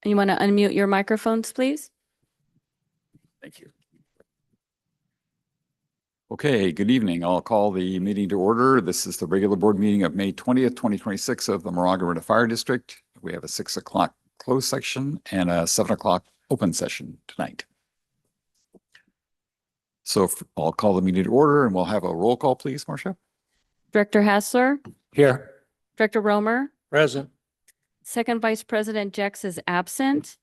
You want to unmute your microphones, please? Thank you. Okay, good evening. I'll call the meeting to order. This is the regular board meeting of May 20th, 2026 of the Moraga-Orinda Fire District. We have a 6 o'clock closed section and a 7 o'clock open session tonight. So I'll call the meeting to order and we'll have a roll call, please, Marcia. Director Hassler, Here. Director Romer, Present. Second Vice President Jex is absent.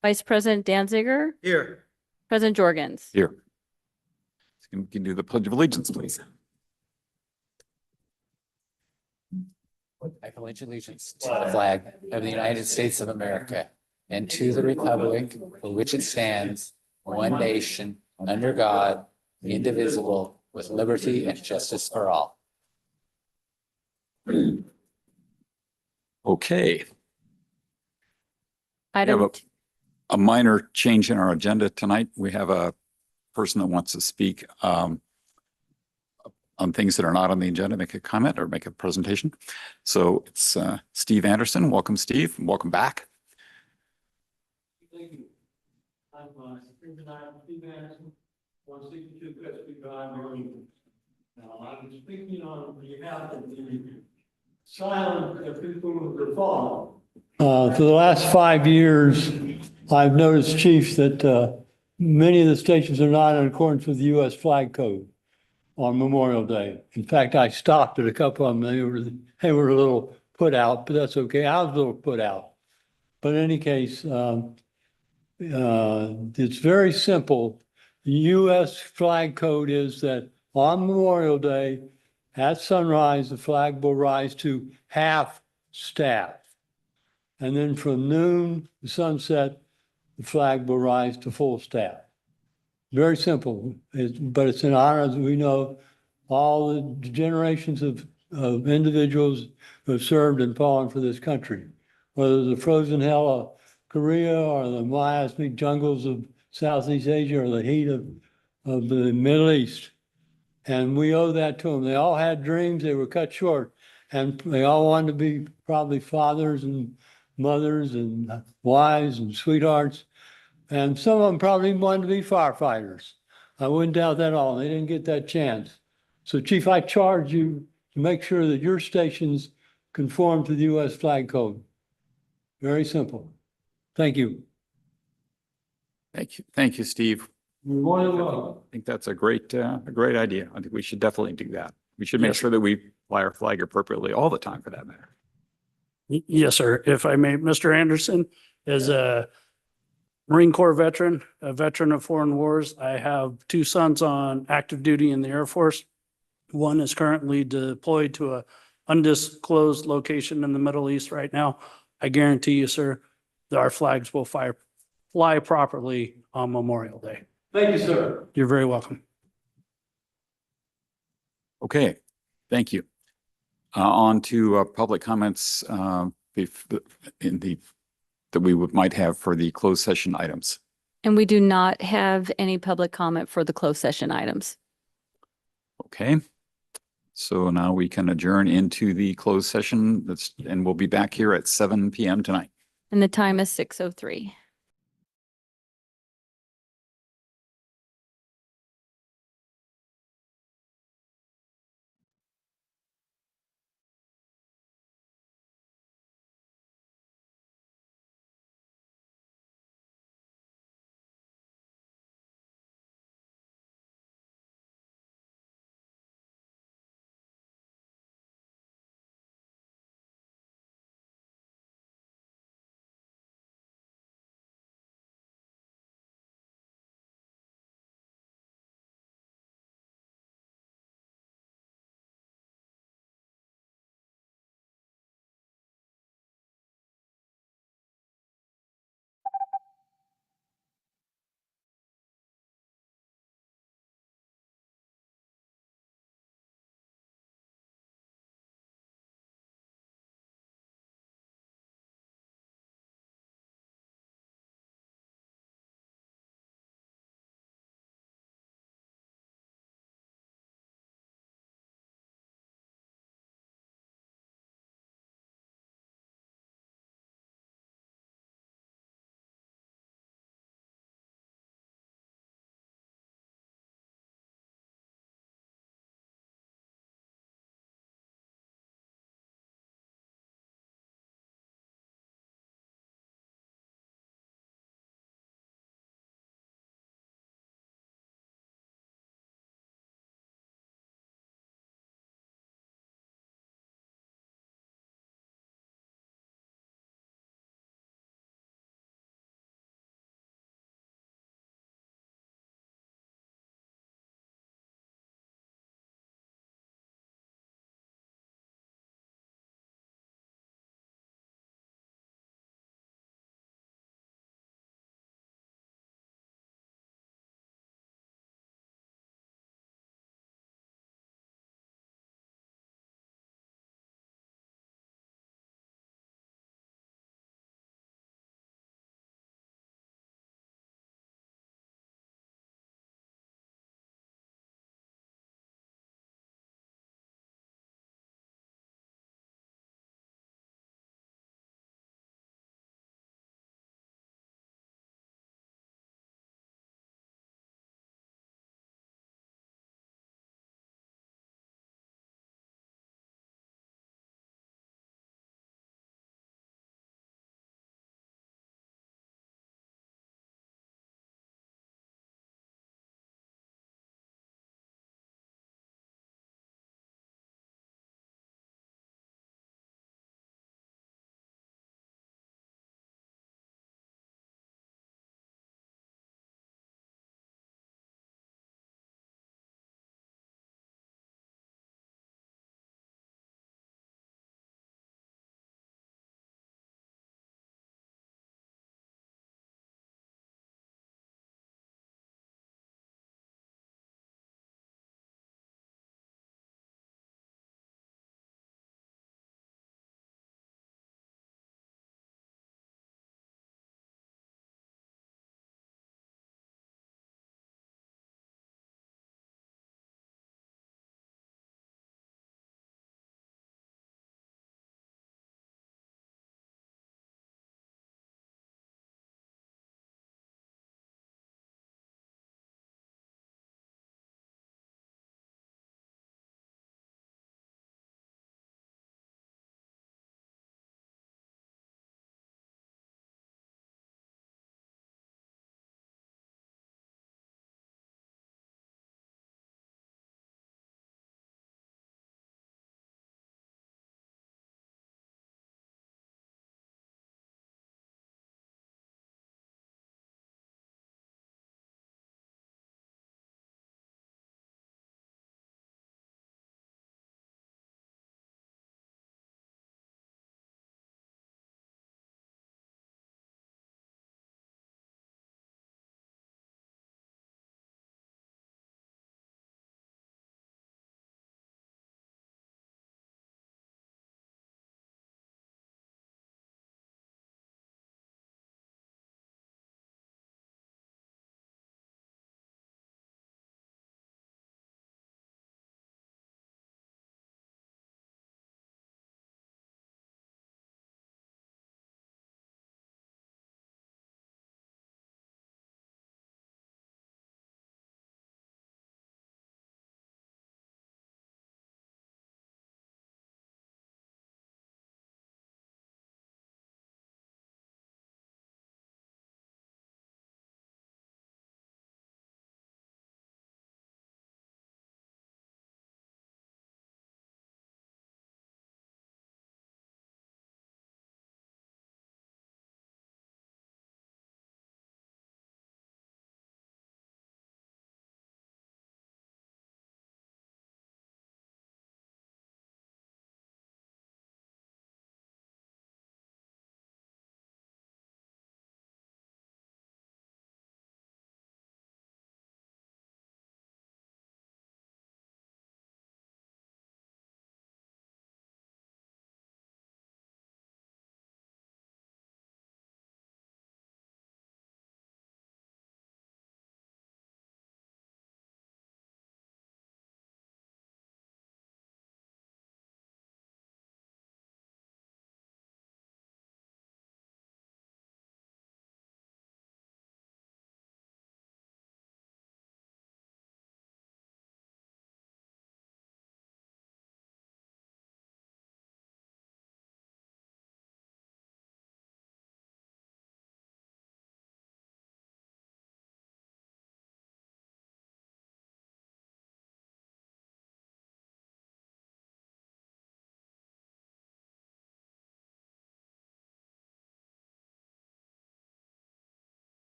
Vice President Danziger, Here. President Jorgens. Here. We can do the Pledge of Allegiance, please. I pledge allegiance to the flag of the United States of America and to the republic for which it stands, one nation, under God, indivisible, with liberty and justice for all. Okay. We Item have a minor change in our agenda tonight. We have a person that wants to speak on things that are not on the agenda, make a comment or make a presentation. So it's Steve Anderson. Welcome, Steve. Welcome back. Thank you. I'm Steve Anderson, 162 Crestview Drive, Arlington. Now, I'm speaking on behalf of the silent people of the fall. For the last 5 years, I've noticed, Chief, that many of the stations are not in accordance with the U.S. flag code on Memorial Day. In fact, I stopped at a couple of them. They were a little put out, but that's okay. I was a little put out. But in any case, it's very simple. The U.S. flag code is that on Memorial Day, at sunrise, the flag will rise to half staff. And then from noon to sunset, the flag will rise to full staff. Very simple, but it's in honor, as we know, all the generations of individuals who have served and fallen for this country, whether the frozen hell of Korea or the miasmic jungles of Southeast Asia or the heat of the Middle East. And we owe that to them. They all had dreams, they were cut short, and they all wanted to be probably fathers and mothers and wives and sweethearts. And some of them probably wanted to be firefighters. I wouldn't doubt that at all. They didn't get that chance. So, Chief, I charge you to make sure that your stations conform to the U.S. flag code. Very simple. Thank you. Thank you. Thank you, Steve. You're more than welcome. I think that's a great idea. I think we should definitely do that. We should make sure that we fly our flag appropriately all the time, for that matter. Yes, sir. If I may, Mr. Anderson is a Marine Corps veteran, a veteran of foreign wars. I have 2 sons on active duty in the Air Force. One is currently deployed to a undisclosed location in the Middle East right now. I guarantee you, sir, that our flags will fly properly on Memorial Day. Thank you, sir. You're very welcome. Okay, thank you. On to public comments that we might have for the closed session items. And we do not have any public comment for the closed session items. Okay. So now we can adjourn into the closed session and we'll be back here at 7 p.m. tonight. And the time is 6:03.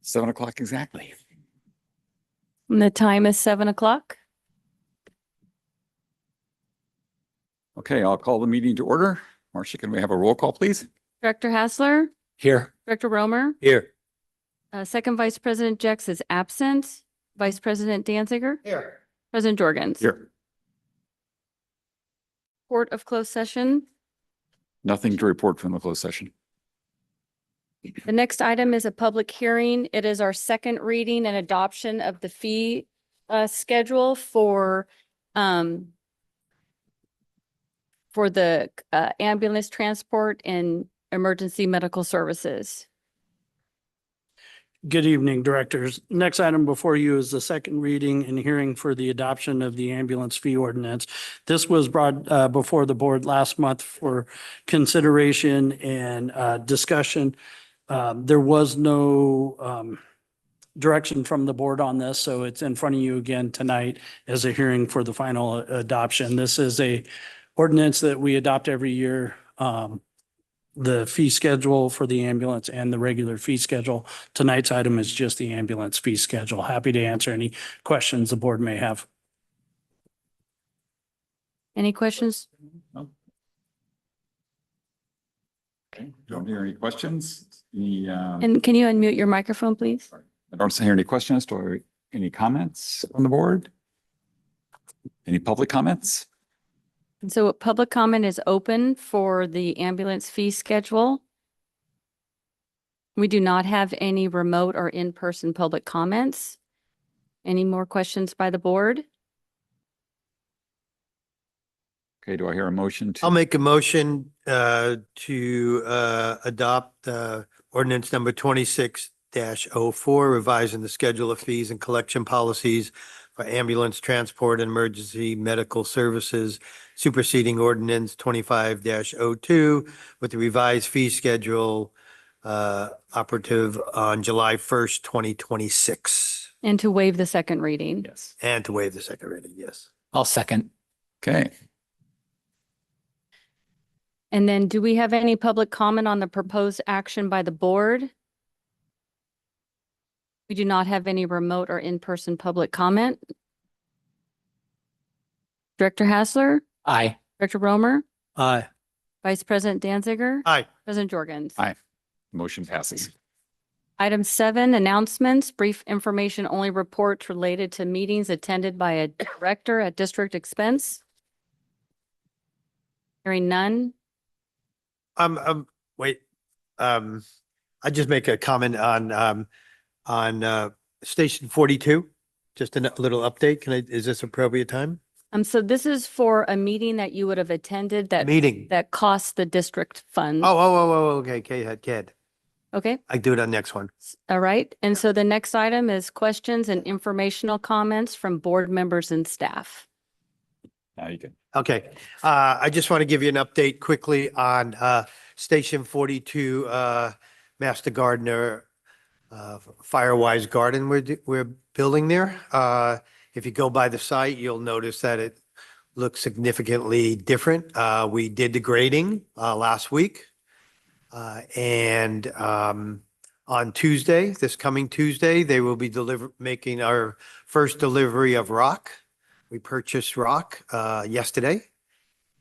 7 o'clock exactly. And the time is 7 o'clock. Okay, I'll call the meeting to order. Marcia, can we have a roll call, please? Director Hassler, Here. Director Romer, Here. Second Vice President Jex is absent. Vice President Danziger, Here. President Jorgens. Here. Report of closed session. Nothing to report from the closed session. The next item is a public hearing. It is our second reading and adoption of the fee schedule for the ambulance transport and emergency medical services. Good evening, directors. Next item before you is the second reading and hearing for the adoption of the ambulance fee ordinance. This was brought before the board last month for consideration and discussion. There was no direction from the board on this, so it's in front of you again tonight as a hearing for the final adoption. This is a ordinance that we adopt every year. The fee schedule for the ambulance and the regular fee schedule. Tonight's item is just the ambulance fee schedule. Happy to answer any questions the board may have. Any questions? No. Okay, don't hear any questions. Any, And can you unmute your microphone, please? I don't hear any questions. Any comments on the board? Any public comments? And so public comment is open for the ambulance fee schedule. We do not have any remote or in-person public comments. Any more questions by the board? Okay, do I hear a motion to? I'll make a motion to adopt ordinance number 26-04, revising the schedule of fees and collection policies for ambulance transport and emergency medical services, superseding ordinance 25-02 with the revised fee schedule operative on July 1st, 2026. And to waive the second reading. Yes. And to waive the second reading, yes. I'll second. Okay, And then do we have any public comment on the proposed action by the board? We do not have any remote or in-person public comment. Director Hassler, Aye. Director Romer, Aye. Vice President Danziger. Aye. President Jorgens. Aye. Motion passes. Item 7, announcements, brief information only reports related to meetings attended by a director at district expense. Hearing none. Wait, I just make a comment on station 42, just a little update. Is this appropriate time? So this is for a meeting that you would have attended Meeting. that costs the district funds. Okay, Ked. Okay, I do it on next one. all right. And so the next item is questions and informational comments from board members and staff. Now you can. Okay, I just want to give you an update quickly on Station 42, Master Gardener, Firewise Garden we're building there. If you go by the site, you'll notice that it looks significantly different. We did the grading last week. And on Tuesday, this coming Tuesday, they will be making our first delivery of rock. We purchased rock yesterday.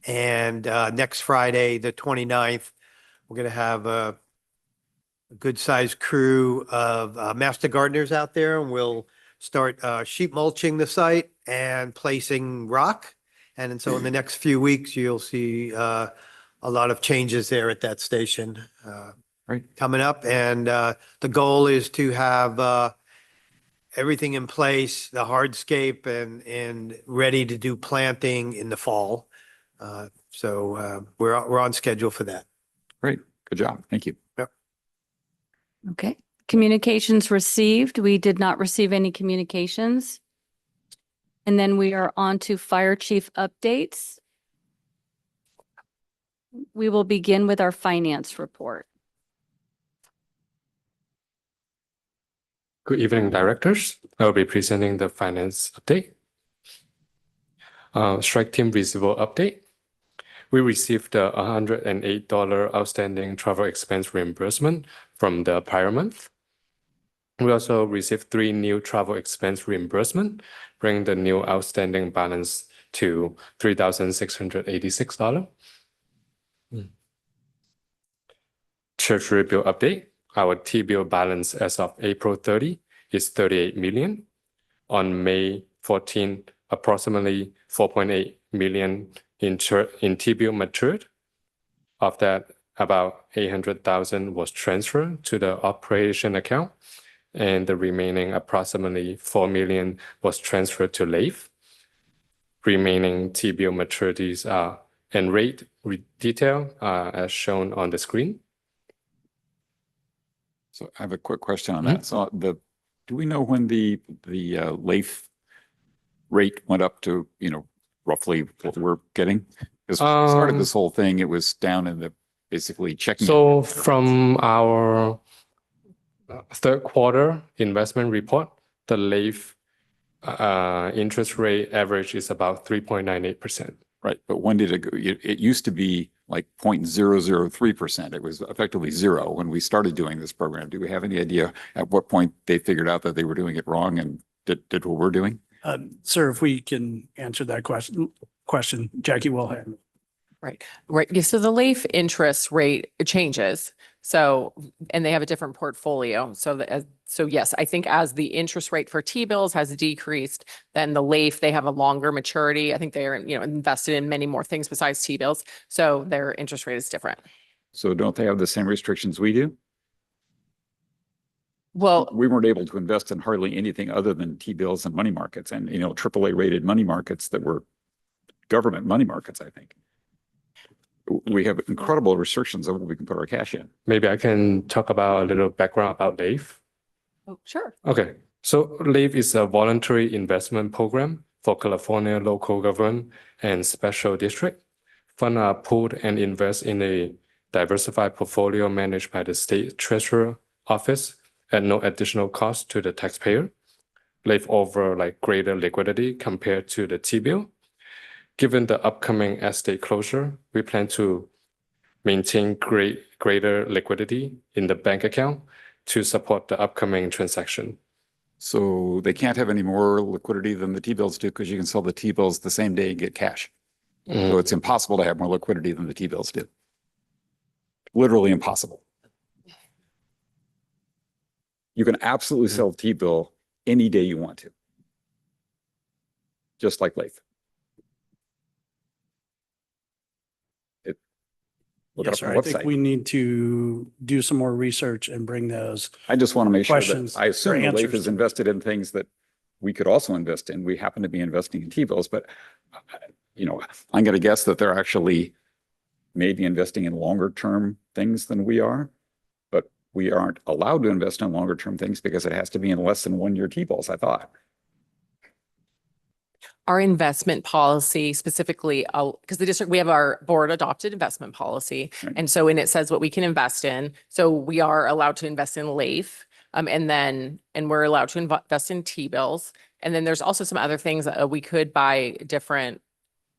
And next Friday, the 29th, we're going to have a good sized crew of master gardeners out there, and we'll start sheet mulching the site and placing rock. And so in the next few weeks, you'll see a lot of changes there at that station Right. coming up. And the goal is to have everything in place, the hardscape and ready to do planting in the fall. So we're on schedule for that. Great. Good job. Thank you. Okay. Communications received. We did not receive any communications. And then we are on to fire chief updates. We will begin with our finance report. Good evening, directors. I will be presenting the finance update. Strike team receivable update. We received the $108 outstanding travel expense reimbursement from the prior month. We also received 3 new travel expense reimbursement, bringing the new outstanding balance to $3,686. Treasury bill update. Our T-bill balance as of April 30 is 38 million. On May 14, approximately 4.8 million in T-bill matured. Of that, about 800,000 was transferred to the operation account, and the remaining approximately 4 million was transferred to LAIF. Remaining T-bill maturities are and rate detail as shown on the screen. So I have a quick question on that. So do we know when the LAIF rate went up to, roughly what we're getting? Because when we started this whole thing, it was down in the basically checking. So from our third quarter investment report, the LAIF interest rate average is about 3.98%. Right. But when did it go? It used to be like 0.003%. It was effectively zero when we started doing this program. Do we have any idea at what point they figured out that they were doing it wrong and did what we're doing? Sir, if we can answer that question, Jackie will have. Right. Yeah, so the LAIF interest rate changes. So, and they have a different portfolio. So yes, I think as the interest rate for T-bills has decreased, then the LAIF, they have a longer maturity. I think they're, invested in many more things besides T-bills. So their interest rate is different. So don't they have the same restrictions we do? Well, We weren't able to invest in hardly anything other than T-bills and money markets and, AAA rated money markets that were government money markets, I think. We have incredible restrictions on what we can put our cash in. Maybe I can talk about a little background about LAIF. oh, sure. Okay, so LAIF is a voluntary investment program for California local government and special district. Funds are pooled and invest in a diversified portfolio managed by the state treasurer office at no additional cost to the taxpayer. LAIF offer greater liquidity compared to the T-bill. Given the upcoming estate closure, we plan to maintain greater liquidity in the bank account to support the upcoming transaction. So they can't have any more liquidity than the T-bills do because you can sell the T-bills the same day and get cash. So it's impossible to have more liquidity than the T-bills do. Literally impossible. You can absolutely sell T-bill any day you want to. Just like LAIF. Yes, sir. I think we need to do some more research and bring those. I just want to make sure that questions I assume or the LAIF answers is to- invested in things that we could also invest in. We happen to be investing in T-bills, but I'm going to guess that they're actually maybe investing in longer term things than we are, but we aren't allowed to invest in longer term things because it has to be in less than 1 year T-bills, I thought. Our investment policy specifically, because the district, we have our board adopted investment policy. Right. And so, and it says what we can invest in. So we are allowed to invest in LAIF. And we're allowed to invest in T-bills. And then there's also some other things that we could buy different.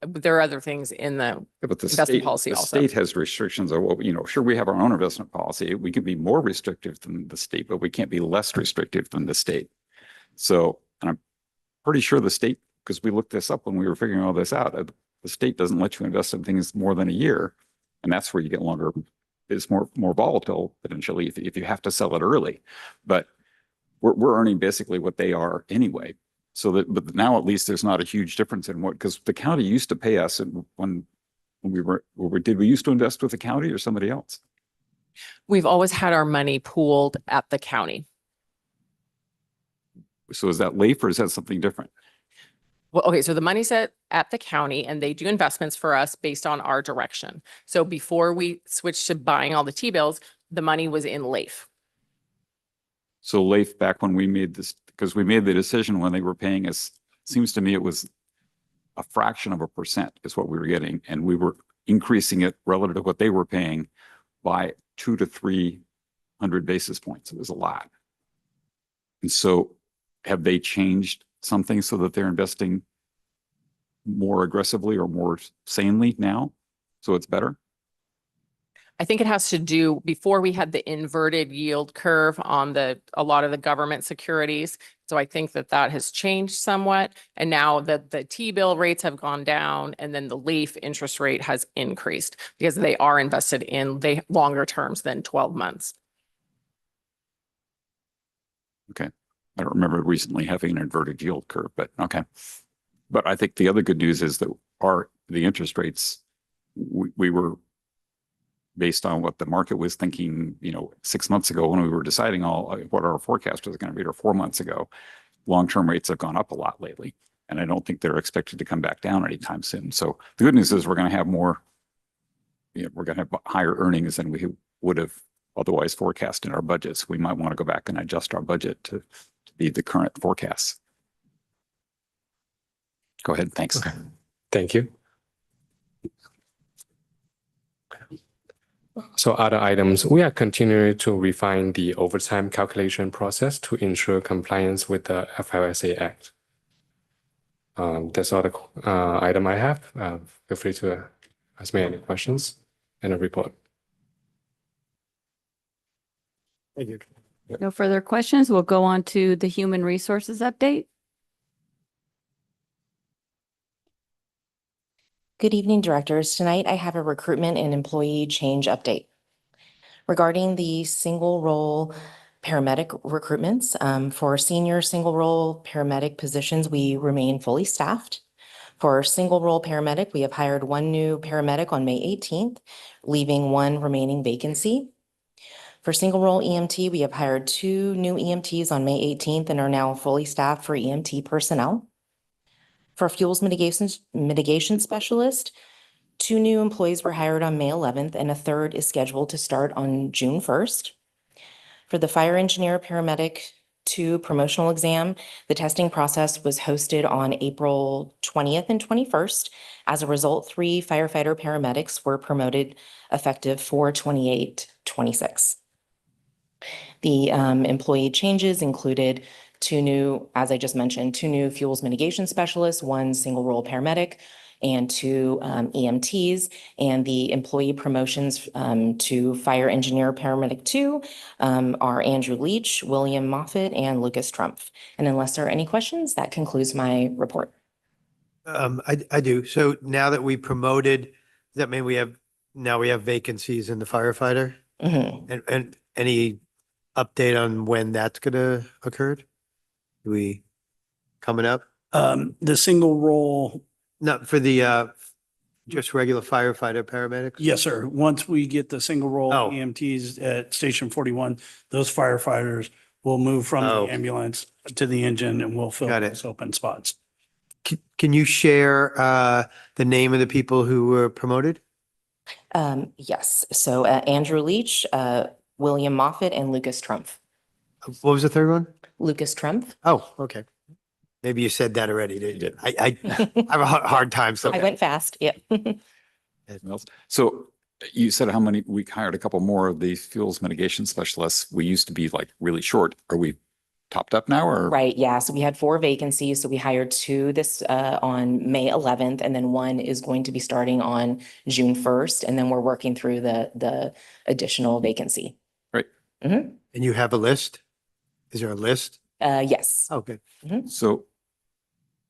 There are other things in the But the investment state, policy the also. state has restrictions on what, sure, we have our own investment policy. We can be more restrictive than the state, but we can't be less restrictive than the state. So, and I'm pretty sure the state, because we looked this up when we were figuring all this out, the state doesn't let you invest in things more than a year. And that's where you get longer, it's more volatile potentially if you have to sell it early. But we're earning basically what they are anyway. So that, but now at least there's not a huge difference in what, because the county used to pay us when did we used to invest with the county or somebody else? We've always had our money pooled at the county. So is that LAIF or is that something different? Well, okay, so the money's at the county and they do investments for us based on our direction. So before we switched to buying all the T-bills, the money was in LAIF. So LAIF, back when we made this, because we made the decision when they were paying us, seems to me it was a fraction of a percent is what we were getting. And we were increasing it relative to what they were paying by 200 to 300 basis points. It was a lot. And so have they changed something so that they're investing more aggressively or more sanely now? So it's better? I think it has to do, before we had the inverted yield curve on a lot of the government securities. So I think that has changed somewhat. And now that the T-bill rates have gone down and then the LEAF interest rate has increased because they are invested in longer terms than 12 months. Okay. I don't remember recently having an inverted yield curve, but okay. But I think the other good news is that the interest rates, we were based on what the market was thinking, 6 months ago when we were deciding what our forecast was going to be, or 4 months ago. Long-term rates have gone up a lot lately, and I don't think they're expected to come back down anytime soon. So the good news is we're going to have more, we're going to have higher earnings than we would have otherwise forecast in our budgets. We might want to go back and adjust our budget to be the current forecasts. Go ahead. Thanks. Okay. Thank you. So other items, we are continuing to refine the overtime calculation process to ensure compliance with the FLSA Act. That's all the item I have. Feel free to ask me any questions and a report. Thank you. No further questions. We'll go on to the human resources update. Good evening, directors. Tonight I have a recruitment and employee change update. Regarding the single role paramedic recruitments, for senior single role paramedic positions, we remain fully staffed. For single role paramedic, we have hired one new paramedic on May 18th, leaving one remaining vacancy. For single role EMT, we have hired 2 new EMTs on May 18th and are now fully staffed for EMT personnel. For fuels mitigation specialist, 2 new employees were hired on May 11th and a third is scheduled to start on June 1st. For the fire engineer paramedic 2 promotional exam, the testing process was hosted on April 20th and 21st. As a result, 3 firefighter paramedics were promoted effective 4/28/26. The employee changes included 2 new, as I just mentioned, 2 new fuels mitigation specialists, 1 single role paramedic, and 2 EMTs. And the employee promotions to fire engineer paramedic 2 are Andrew Leach, William Moffett, and Lucas Trump. And unless there are any questions, that concludes my report. I do. So now that we promoted, does that mean we have vacancies in the firefighter? Mhm. And any update on when that's gonna occur? Coming up? The single role, Not for the just regular firefighter paramedics? yes, sir. Once we get the single role Oh. EMTs at Station 41, those firefighters will move from Oh. the ambulance to the engine and we'll fill Got it. those open spots. Can you share the name of the people who were promoted? Yes, so Andrew Leach, William Moffett, and Lucas Trump. What was the third one? Lucas Trump. Oh, okay. Maybe you said that already, didn't you? I I have a hard time. So went fast, yeah. Anything else? So you said how many, we hired a couple more of these fuels mitigation specialists. We used to be like really short. Are we topped up now or? Right, yeah, so we had 4 vacancies, so we hired 2 on May 11th, and then 1 is going to be starting on June 1st, and then we're working through the additional vacancy. Right. Mm-hmm. And you have a list? Is there a list? Yes. Oh, good. So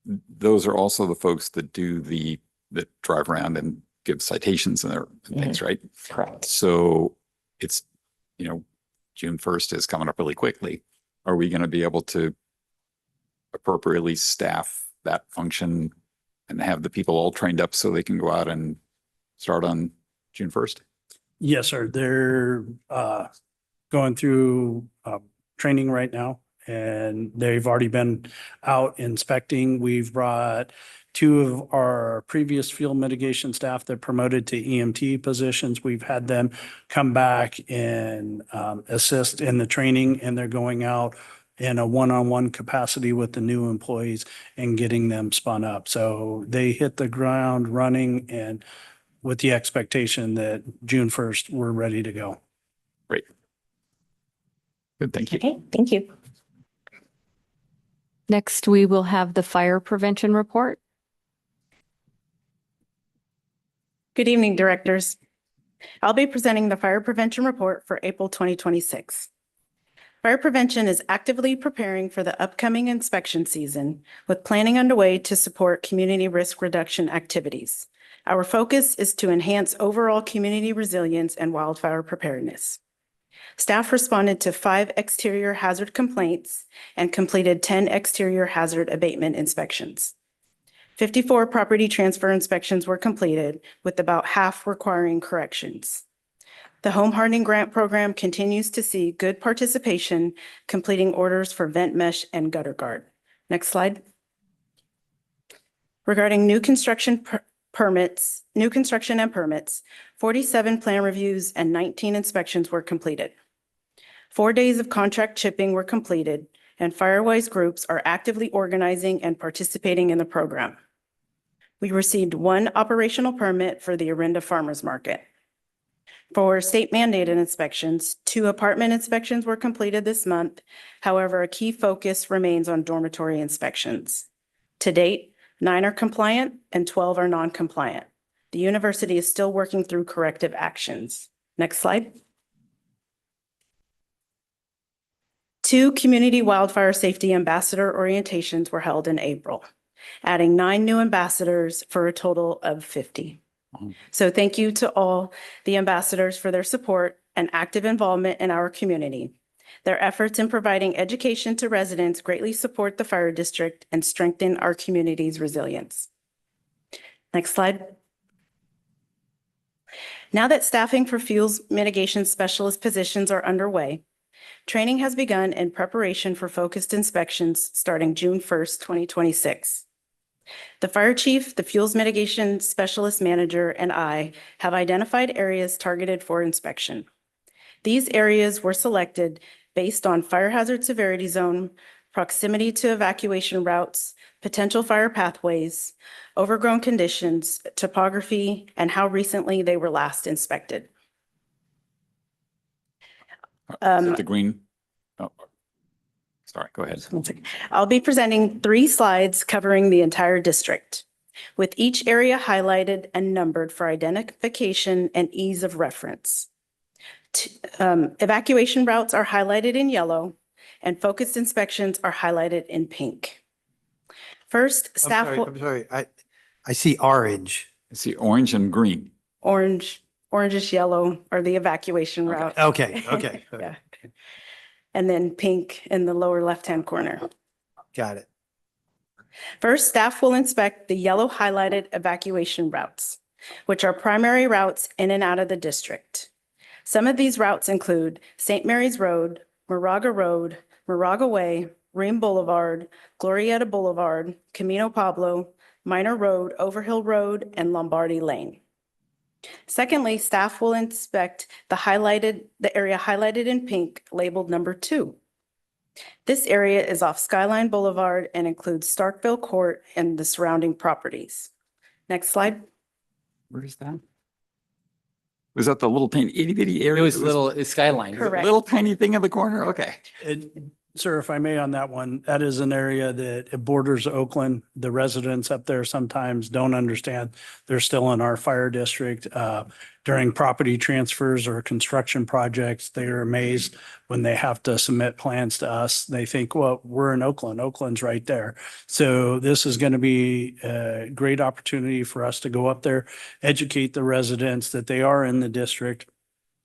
those are also the folks that that drive around and give citations and things, right? Correct. So it's, June 1st is coming up really quickly. Are we going to be able to appropriately staff that function and have the people all trained up so they can go out and start on June 1st? Yes, sir. They're going through training right now and they've already been out inspecting. We've brought 2 of our previous field mitigation staff that promoted to EMT positions. We've had them come back and assist in the training, and they're going out in a one-on-one capacity with the new employees and getting them spun up. So they hit the ground running and with the expectation that June 1st, we're ready to go. Great. Good, thank you. Okay, thank you. Next, we will have the fire prevention report. Good evening, directors. I'll be presenting the fire prevention report for April 2026. Fire prevention is actively preparing for the upcoming inspection season with planning underway to support community risk reduction activities. Our focus is to enhance overall community resilience and wildfire preparedness. Staff responded to 5 exterior hazard complaints and completed 10 exterior hazard abatement inspections. 54 property transfer inspections were completed, with about half requiring corrections. The Home Hardening Grant Program continues to see good participation, completing orders for vent mesh and gutter guard. Next slide. Regarding new construction and permits, 47 plan reviews and 19 inspections were completed. 4 days of contract chipping were completed, and Firewise groups are actively organizing and participating in the program. We received 1 operational permit for the Orinda Farmers Market. For state mandated inspections, 2 apartment inspections were completed this month. However, a key focus remains on dormitory inspections. To date, 9 are compliant and 12 are non-compliant. The university is still working through corrective actions. Next slide. 2 community wildfire safety ambassador orientations were held in April, adding 9 new ambassadors for a total of 50. So thank you to all the ambassadors for their support and active involvement in our community. Their efforts in providing education to residents greatly support the fire district and strengthen our community's resilience. Next slide. Now that staffing for fuels mitigation specialist positions are underway, training has begun in preparation for focused inspections starting June 1st, 2026. The fire chief, the fuels mitigation specialist manager, and I have identified areas targeted for inspection. These areas were selected based on fire hazard severity zone, proximity to evacuation routes, potential fire pathways, overgrown conditions, topography, and how recently they were last inspected. Is it the green? Oh, sorry, go ahead. I'll be presenting 3 slides covering the entire district, with each area highlighted and numbered for identification and ease of reference. Evacuation routes are highlighted in yellow, and focused inspections are highlighted in pink. First, staff will. I'm sorry. I see orange. I see orange and green. Orangish yellow are the evacuation routes. Okay. Yeah. And then pink in the lower left-hand corner. Got it. First, staff will inspect the yellow highlighted evacuation routes, which are primary routes in and out of the district. Some of these routes include St. Mary's Road, Moraga Road, Moraga Way, Ream Boulevard, Glorieta Boulevard, Camino Pablo, Minor Road, Overhill Road, and Lombardi Lane. Secondly, staff will inspect the area highlighted in pink labeled number 2. This area is off Skyline Boulevard and includes Starkville Court and the surrounding properties. Next slide. Where is that? Was that the little tiny itty bitty area? It was little skyline. Correct. Little tiny thing in the corner? Okay. Sir, if I may on that one, that is an area that it borders Oakland. The residents up there sometimes don't understand. They're still in our fire district. During property transfers or construction projects, they are amazed when they have to submit plans to us. They think, well, we're in Oakland. Oakland's right there. So this is going to be a great opportunity for us to go up there, educate the residents that they are in the district,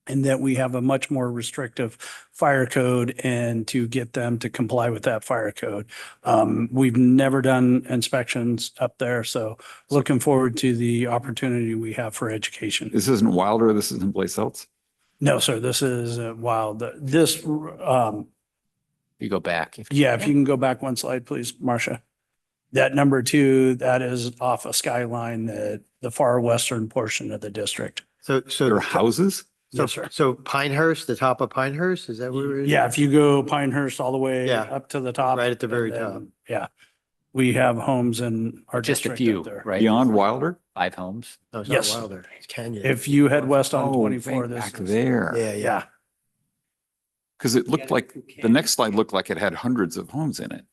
and that we have a much more restrictive fire code and to get them to comply with that fire code. We've never done inspections up there, so looking forward to the opportunity we have for education. This isn't Wilder, this isn't place else? No, sir, this is wild. This, You go back. yeah, if you can go back 1 slide, please, Marcia. That number 2, that is off of Skyline, the far western portion of the district. So Your houses? Yes, sir. So Pinehurst, the top of Pinehurst, is that where we're? Yeah, if you go Pinehurst all the way Yeah. up to the top. Right at the very and then, top. Yeah. We have homes in our Just a district few, up there. right? Beyond Wilder? 5 homes. No, it's Yes. not Wilder. It's Canyon. If you head west on Oh, 24, right this back is. there. Yeah. Yeah, Because it looked like, the next slide looked like it had hundreds of homes in it.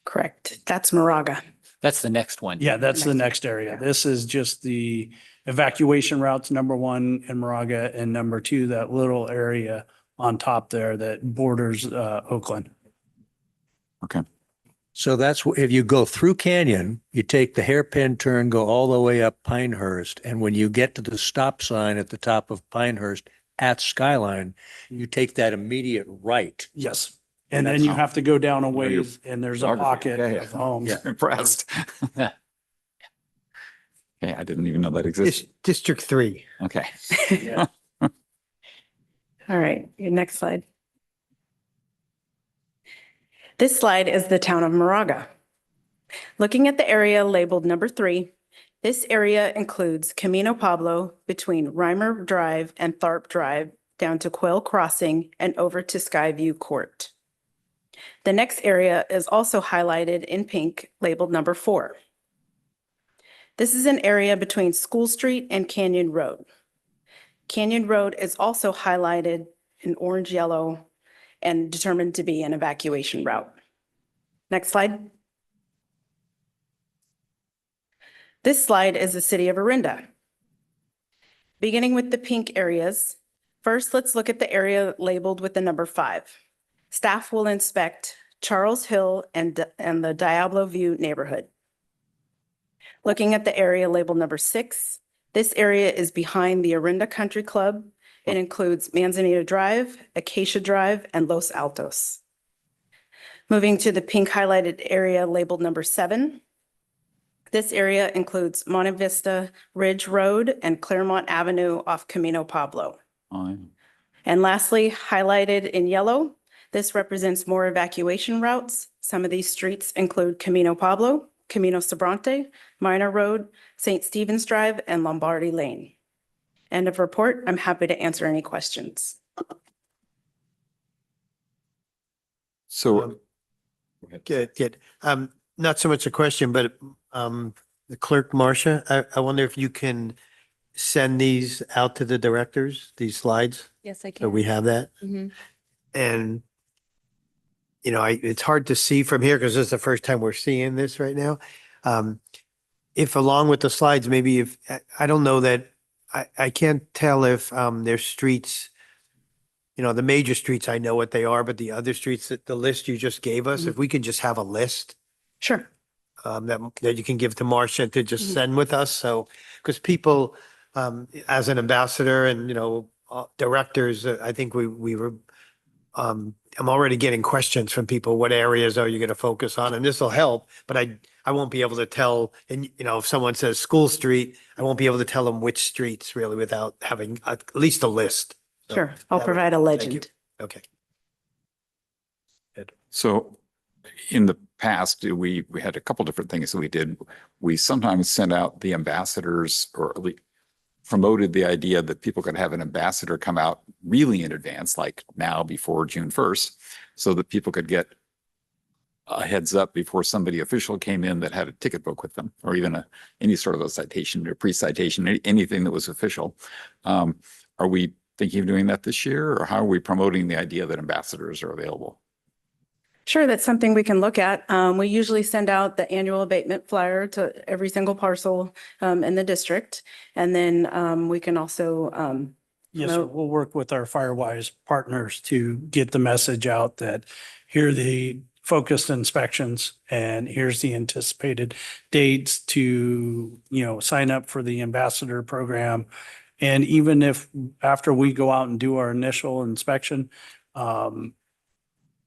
Correct. That's Moraga. That's the next one. Yeah, that's the next area. This is just the evacuation routes, number one in Moraga, and number two, that little area on top there that borders Oakland. Okay. So that's, if you go through Canyon, you take the hairpin turn, go all the way up Pinehurst. And when you get to the stop sign at the top of Pinehurst at Skyline, you take that immediate right. Yes. And then you have to go down a ways and there's a Geography. pocket Okay. of homes. Impressed. Okay, I didn't even know that existed. District 3. Okay. Yeah. All right, your next slide. This slide is the town of Moraga. Looking at the area labeled number 3, this area includes Camino Pablo between Reimer Drive and Tharp Drive down to Quail Crossing and over to Skyview Court. The next area is also highlighted in pink, labeled number 4. This is an area between School Street and Canyon Road. Canyon Road is also highlighted in orange yellow and determined to be an evacuation route. Next slide. This slide is the city of Orinda. Beginning with the pink areas, first let's look at the area labeled with the number 5. Staff will inspect Charles Hill and the Diablo View neighborhood. Looking at the area labeled number 6, this area is behind the Orinda Country Club. It includes Manzanita Drive, Acacia Drive, and Los Altos. Moving to the pink highlighted area labeled number 7. This area includes Monte Vista Ridge Road and Claremont Avenue off Camino Pablo. And lastly, highlighted in yellow, this represents more evacuation routes. Some of these streets include Camino Pablo, Camino Sobrante, Minor Road, St. Stephen's Drive, and Lombardi Lane. End of report. I'm happy to answer any questions. So, Good, good. Not so much a question, but the clerk, Marcia, I wonder if you can send these out to the directors, these slides, Yes, I so we have that. Mhm. And, you know, it's hard to see from here because this is the first time we're seeing this right now. If along with the slides, maybe if, I don't know that, I can't tell if there's streets, you know, the major streets, I know what they are, but the other streets, that the list you just gave us, if we could just have a list Sure. that you can give to Marcia to just Mhm. send with us. So, because people, as an ambassador and, you know, directors, I think we were, I'm already getting questions from people. What areas are you going to focus on? And this will help, but I won't be able to tell. And, you know, if someone says School Street, I won't be able to tell them which streets really without having at least a list. So Sure. I'll that would- provide a thank you. legend. Okay. so in the past, we had a couple different things that we did. We sometimes sent out the ambassadors, or at least promoted the idea that people could have an ambassador come out really in advance, like now before June 1st, so that people could get a heads up before somebody official came in that had a ticket book with them, or even any sort of a citation or pre-citation, anything that was official. Are we thinking of doing that this year, or how are we promoting the idea that ambassadors are available? Sure, that's something we can look at. We usually send out the annual abatement flyer to every single parcel in the district. And then we can also, Yes, sir. We'll work with our Firewise partners to get the message out that here are the focused inspections and here's the anticipated dates to, you know, sign up for the ambassador program. And even if after we go out and do our initial inspection,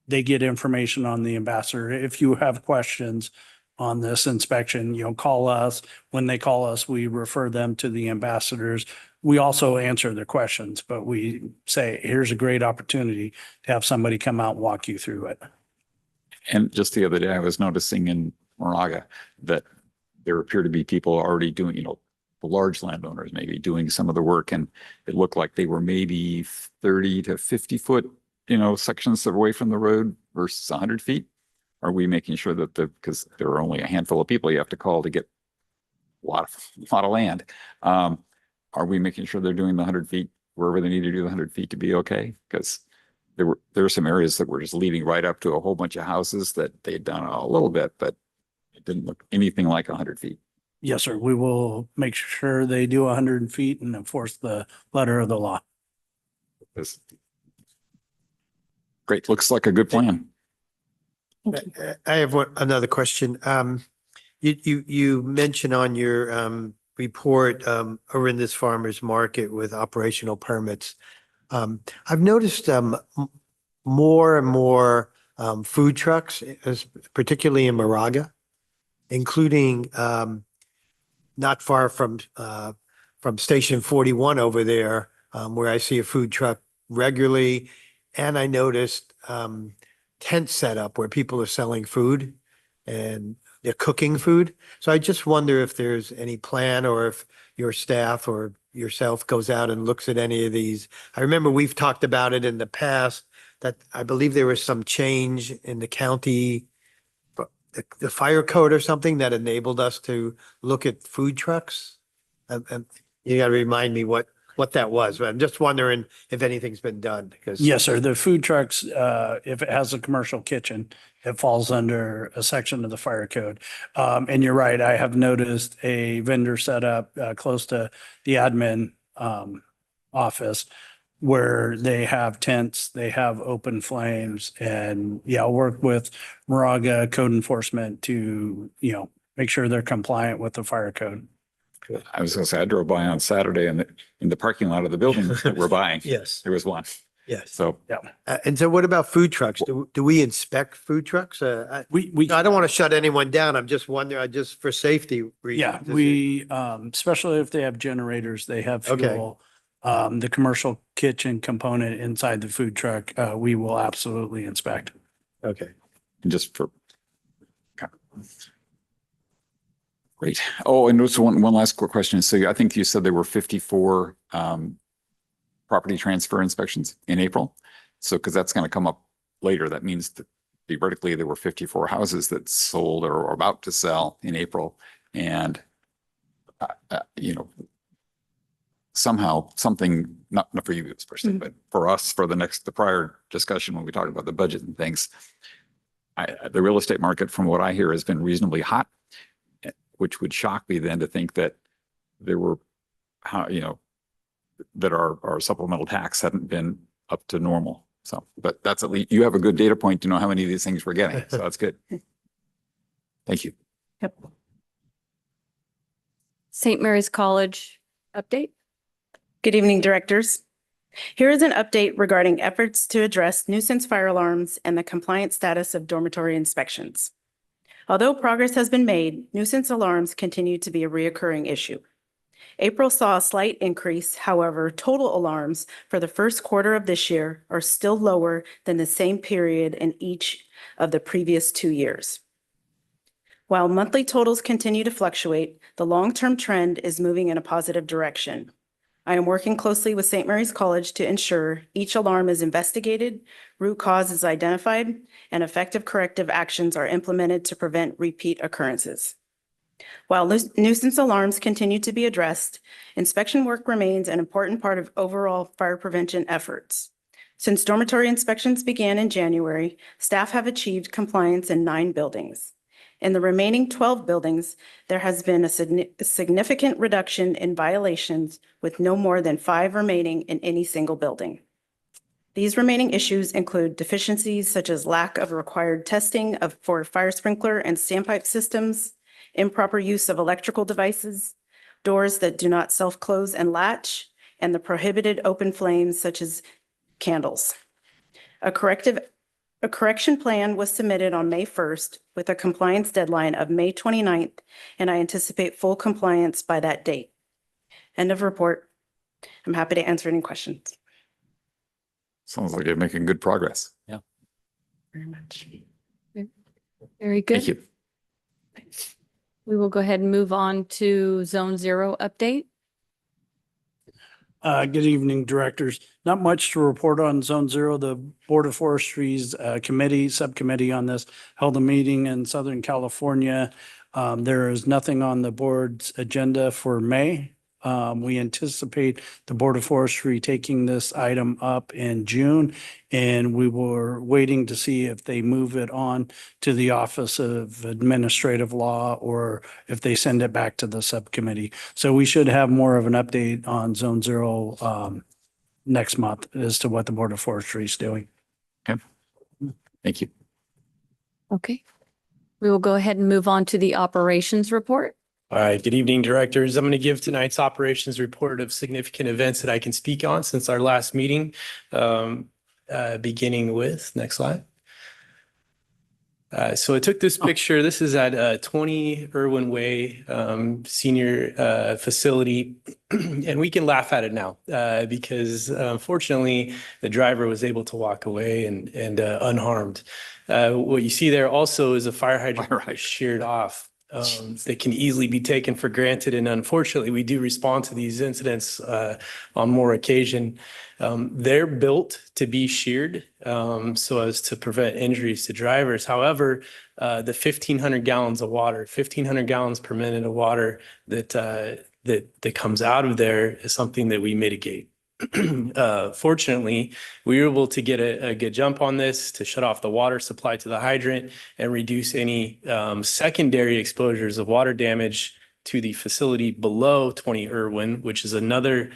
they get information on the ambassador. If you have questions on this inspection, you know, call us. When they call us, we refer them to the ambassadors. We also answer their questions, but we say, here's a great opportunity to have somebody come out and walk you through it. And just the other day, I was noticing in Moraga that there appear to be people already doing, you know, the large landowners maybe doing some of the work, and it looked like they were maybe 30 to 50 foot, you know, sections away from the road versus 100 feet. Are we making sure that because there are only a handful of people you have to call to get a lot of land. Are we making sure they're doing the 100 feet wherever they need to do the 100 feet to be okay? Because there were some areas that were just leading right up to a whole bunch of houses that they'd done a little bit, but it It didn't look anything like 100 feet. Yes, sir. We will make sure they do 100 feet and enforce the letter of the law. This- Great, looks like a good plan. I have another question. You mentioned on your report, Orinda's Farmers Market with operational permits. I've noticed more and more food trucks, particularly in Moraga, including not far from Station 41 over there, where I see a food truck regularly. And I noticed tent setup where people are selling food and they're cooking food. So I just wonder if there's any plan or if your staff or yourself goes out and looks at any of these. I remember we've talked about it in the past that I believe there was some change in the county, the fire code or something that enabled us to look at food trucks. And you got to remind me what that was. But I'm just wondering if anything's been done because. Yes, sir. The food trucks, if it has a commercial kitchen, it falls under a section of the fire code. And you're right, I have noticed a vendor set up close to the admin office where they have tents, they have open flames, and yeah, I'll work with Moraga code enforcement to, make sure they're compliant with the fire code. I was gonna say, I drove by on Saturday and in the parking lot of the building that we're buying, Yes, there was one. yes. So And so what about food trucks? Do we inspect food trucks? I don't want to shut anyone down. I'm just wondering, just for safety Yeah, reasons. we, especially if they have generators, they have Okay. fuel. The commercial kitchen component inside the food truck, we will absolutely inspect. Okay. and just for. Okay. Great. Oh, and also one last quick question. So I think you said there were 54 property transfer inspections in April. So, because that's going to come up later, that means that theoretically there were 54 houses that sold or are about to sell in April. And, somehow something, not for you especially, but for us, for the prior discussion when we talked about the budget and things, the real estate market, from what I hear, has been reasonably hot, which would shock me then to think that there were, that our supplemental tax hadn't been up to normal. So, but that's at least, you have a good data point to know how many of these things we're getting. So that's good. Thank you. Yep. St. Mary's College update. Good evening, directors. Here is an update regarding efforts to address nuisance fire alarms and the compliance status of dormitory inspections. Although progress has been made, nuisance alarms continue to be a reoccurring issue. April saw a slight increase. However, total alarms for the first quarter of this year are still lower than the same period in each of the previous 2 years. While monthly totals continue to fluctuate, the long-term trend is moving in a positive direction. I am working closely with St. Mary's College to ensure each alarm is investigated, root cause is identified, and effective corrective actions are implemented to prevent repeat occurrences. While nuisance alarms continue to be addressed, inspection work remains an important part of overall fire prevention efforts. Since dormitory inspections began in January, staff have achieved compliance in 9 buildings. In the remaining 12 buildings, there has been a significant reduction in violations, with no more than 5 remaining in any single building. These remaining issues include deficiencies such as lack of required testing for fire sprinkler and standpipe systems, improper use of electrical devices, doors that do not self-close and latch, and the prohibited open flames such as candles. A correction plan was submitted on May 1st with a compliance deadline of May 29th, and I anticipate full compliance by that date. End of report. I'm happy to answer any questions. Sounds like you're making good progress. Very much. Very good. Thank you. We will go ahead and move on to Zone 0 update. Good evening, directors. Not much to report on Zone 0. The Board of Forestry's subcommittee on this held a meeting in Southern California. There is nothing on the board's agenda for May. We anticipate the Board of Forestry taking this item up in June, and we were waiting to see if they move it on to the Office of Administrative Law or if they send it back to the subcommittee. So we should have more of an update on Zone Zero next month as to what the Board of Forestry is doing. Thank you. Okay. We will go ahead and move on to the operations report. All right, good evening, directors. I'm going to give tonight's operations report of significant events that I can speak on since our last meeting, beginning with, next slide. So I took this picture. This is at 20 Irwin Way senior facility, and we can laugh at it now because unfortunately the driver was able to walk away and unharmed. What you see there also is a fire hydrant sheared off. They can easily be taken for granted, and unfortunately, we do respond to these incidents on more occasion. They're built to be sheared so as to prevent injuries to drivers. However, the 1,500 gallons of water, 1,500 gallons per minute of water that comes out of there is something that we mitigate. Fortunately, we were able to get a good jump on this to shut off the water supply to the hydrant and reduce any secondary exposures of water damage to the facility below 20 Irwin, which is another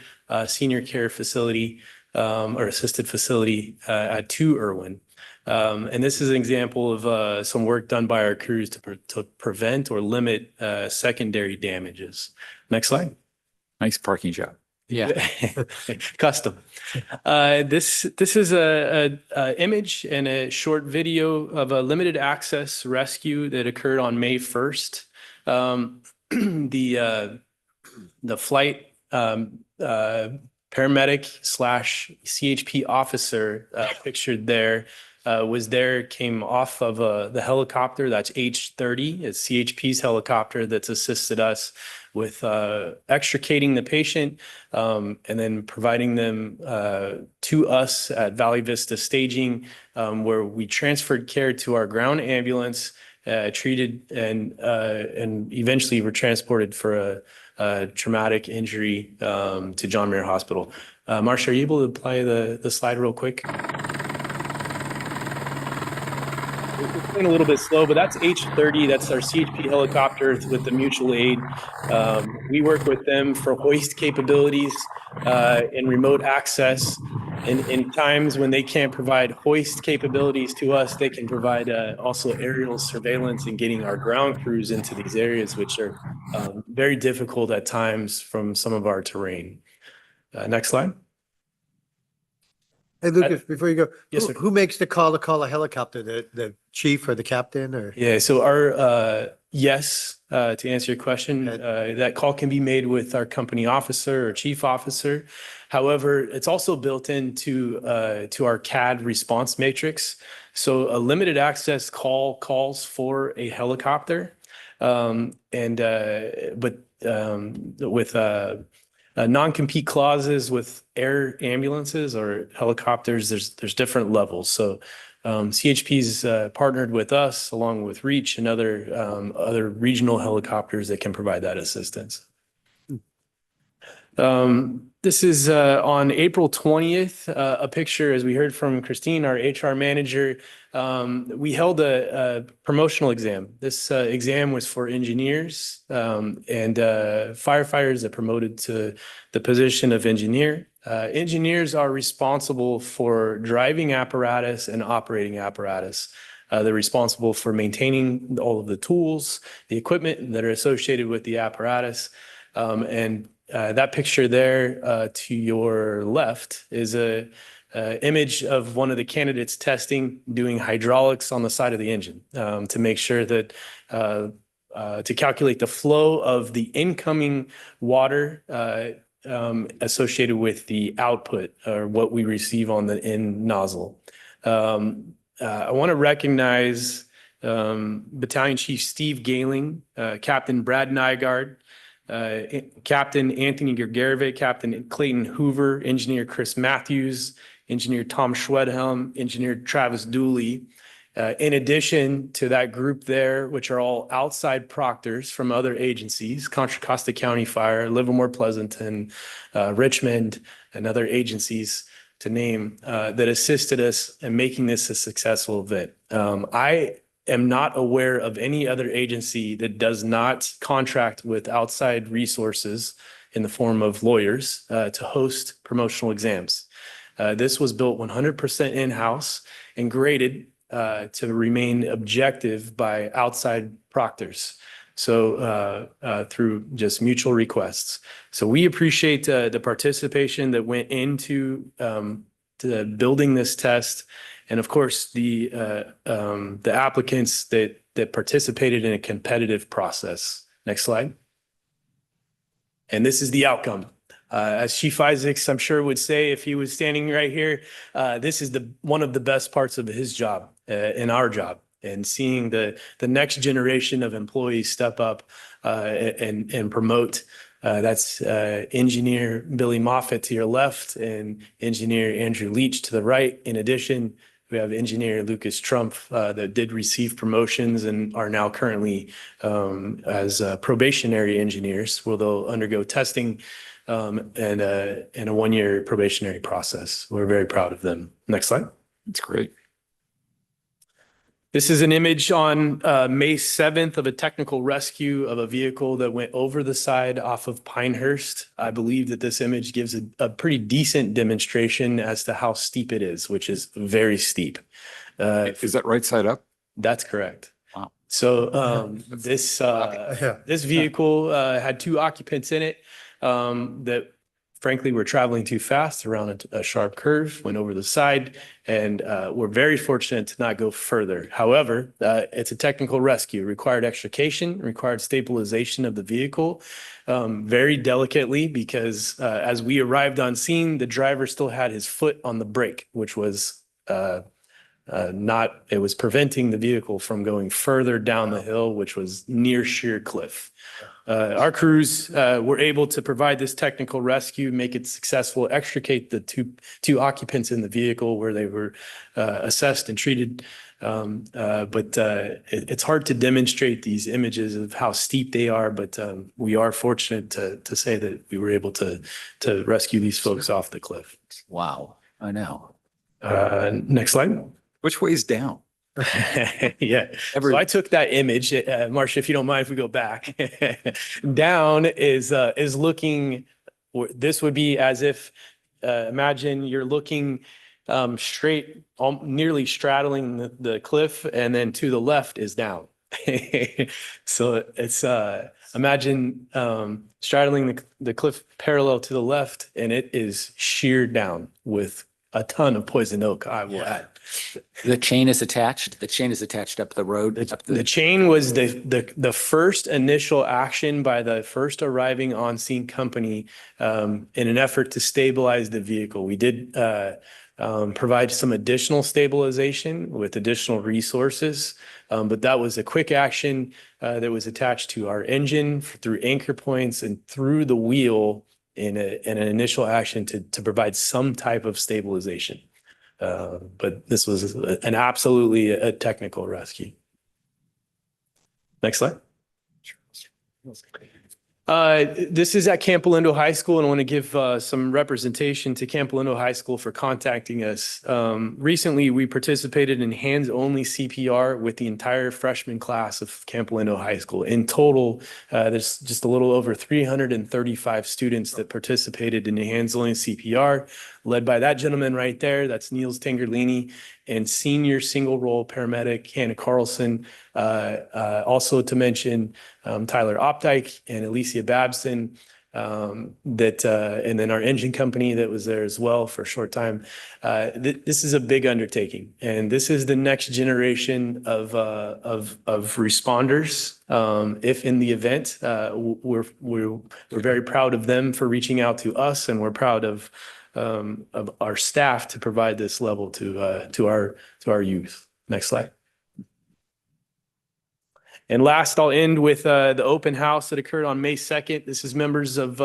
senior care facility or assisted facility at 2 Irwin. And this is an example of some work done by our crews to prevent or limit secondary damages. Next slide. Nice parking job. Yeah, custom. This is a image and a short video of a limited access rescue that occurred on May 1st. The flight paramedic slash CHP officer pictured there came off of the helicopter. That's H-30. It's CHP's helicopter that's assisted us with extricating the patient and then providing them to us at Valley Vista Staging, where we transferred care to our ground ambulance, treated and eventually were transported for a traumatic injury to John Muir Hospital. Marcia, are you able to play the slide real quick? It's been a little bit slow, but that's H-30. That's our CHP helicopter with the mutual aid. We work with them for hoist capabilities and remote access. In times when they can't provide hoist capabilities to us, they can provide also aerial surveillance and getting our ground crews into these areas, which are very difficult at times from some of our terrain. Next slide. Hey, Lucas, before you go, Yes, sir. who makes the call to call a helicopter? The chief or the captain or? Yeah, so our yes, to answer your question, that call can be made with our company officer or chief officer. However, it's also built into to our CAD response matrix. So a limited access call calls for a helicopter, with non-compete clauses with air ambulances or helicopters, there's different levels. So CHP's partnered with us along with Reach and other regional helicopters that can provide that assistance. This is on April 20th, a picture, as we heard from Christine, our HR manager. We held a promotional exam. This exam was for engineers and firefighters that promoted to the position of engineer. Engineers are responsible for driving apparatus and operating apparatus. They're responsible for maintaining all of the tools, the equipment that are associated with the apparatus. That picture there to your left is a image of one of the candidates testing, doing hydraulics on the side of the engine to make sure that to calculate the flow of the incoming water associated with the output or what we receive on the end nozzle. I want to recognize Battalion Chief Steve Gailing, Captain Brad Nygaard, Captain Anthony Gergerovic, Captain Clayton Hoover, Engineer Chris Matthews, Engineer Tom Schwedhelm, Engineer Travis Dooley, In addition to that group there, which are all outside proctors from other agencies, Contra Costa County Fire, Livermore Pleasanton, Richmond, and other agencies to name, that assisted us in making this a successful event. I am not aware of any other agency that does not contract with outside resources in the form of lawyers to host promotional exams. This was built 100% in-house and graded to remain objective by outside proctors. So through just mutual requests. So we appreciate the participation that went into to building this test. And of course, the applicants that participated in a competitive process. Next slide. And this is the outcome. As Chief Isaacs, I'm sure would say if he was standing right here, this is one of the best parts of his job and our job. And seeing the next generation of employees step up and promote. That's Engineer Billy Moffett to your left and Engineer Andrew Leach to the right. In addition, we have Engineer Lucas Trump that did receive promotions and are now currently as probationary engineers, where they'll undergo testing and a 1-year probationary process. We're very proud of them. Next slide. That's great. This is an image on May 7th of a technical rescue of a vehicle that went over the side off of Pinehurst. I believe that this image gives a pretty decent demonstration as to how steep it is, which is very steep. Is that right side up? That's correct. Wow. So this vehicle had 2 occupants in it that frankly were traveling too fast around a sharp curve, went over the side, and we're very fortunate to not go further. However, it's a technical rescue, required extrication, required stabilization of the vehicle very delicately because as we arrived on scene, the driver still had his foot on the brake, which was it was preventing the vehicle from going further down the hill, which was near sheer cliff. Our crews were able to provide this technical rescue, make it successful, extricate the two occupants in the vehicle where they were assessed and treated. But it's hard to demonstrate these images of how steep they are, but we are fortunate to say that we were able to rescue these folks off the cliff. Wow, I know. Next slide. Which way is down? Yeah. So I took that image, Marcia, if you don't mind if we go back. Down is looking, this would be as if, imagine you're looking straight, nearly straddling the cliff, and then to the left is down. So it's, imagine straddling the cliff parallel to the left, and it is sheared down with a ton of poison oak, I will add. The chain is attached. The chain is attached up the road. The chain was the first initial action by the first arriving on scene company in an effort to stabilize the vehicle. We did provide some additional stabilization with additional resources, but that was a quick action that was attached to our engine through anchor points and through the wheel in an initial action to provide some type of stabilization. But this was an absolutely a technical rescue. Next slide. This is at Camp Alindo High School, and I want to give some representation to Camp Alindo High School for contacting us. Recently, we participated in hands-only CPR with the entire freshman class of Camp Alindo High School. In total, there's just a little over 335 students that participated in the hands-only CPR, led by that gentleman right there. That's Niels Tengerlini, and senior single role paramedic Hannah Carlson. Also to mention Tyler Opdyke and Alicia Babson, and then our engine company that was there as well for a short time. This is a big undertaking, and this is the next generation of responders. If in the event, we're very proud of them for reaching out to us, and we're proud of our staff to provide this level to our youth. Next slide. And last, I'll end with the open house that occurred on May 2nd. This is members of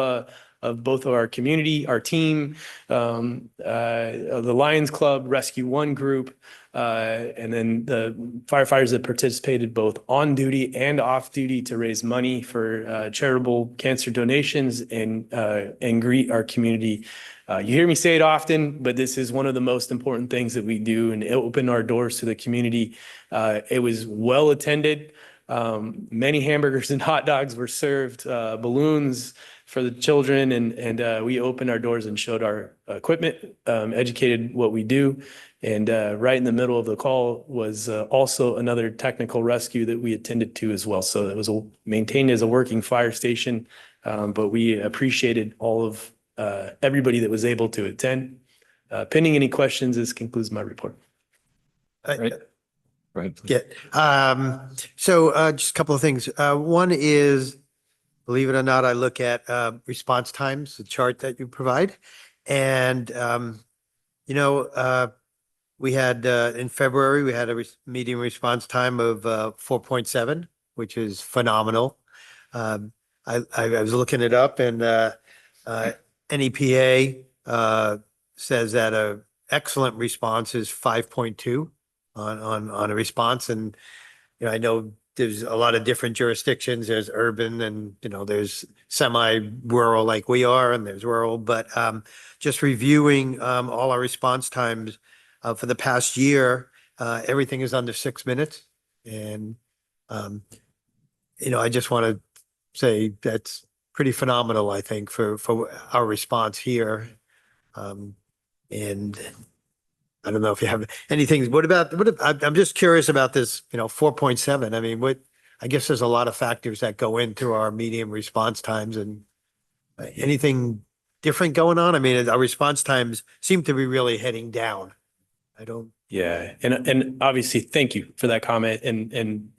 of both of our community, our team, the Lions Club, Rescue One group, and then the firefighters that participated both on duty and off duty to raise money for charitable cancer donations and greet our community. You hear me say it often, but this is one of the most important things that we do, and it opened our doors to the community. It was well attended. Many hamburgers and hot dogs were served, balloons for the children, and we opened our doors and showed our equipment, educated what we do. And right in the middle of the call was also another technical rescue that we attended to as well. So it was maintained as a working fire station, but we appreciated all of everybody that was able to attend. Pending any questions, this concludes my report. Right. Go ahead, please. Yeah. So just a couple of things. One is, believe it or not, I look at response times, the chart that you provide. And, we had in February, we had a median response time of 4.7, which is phenomenal. I was looking it up, and NEPA says that a excellent response is 5.2 on a response. And I know there's a lot of different jurisdictions. There's urban, and there's semi-rural like we are, and there's rural. But just reviewing all our response times for the past year, everything is under 6 minutes. And I just want to say that's pretty phenomenal, I think, for our response here. And I don't know if you have anything. I'm just curious about this, 4.7. I mean, I guess there's a lot of factors that go into our medium response times, and anything different going on? I mean, our response times seem to be really heading down. Yeah, and obviously, thank you for that comment, and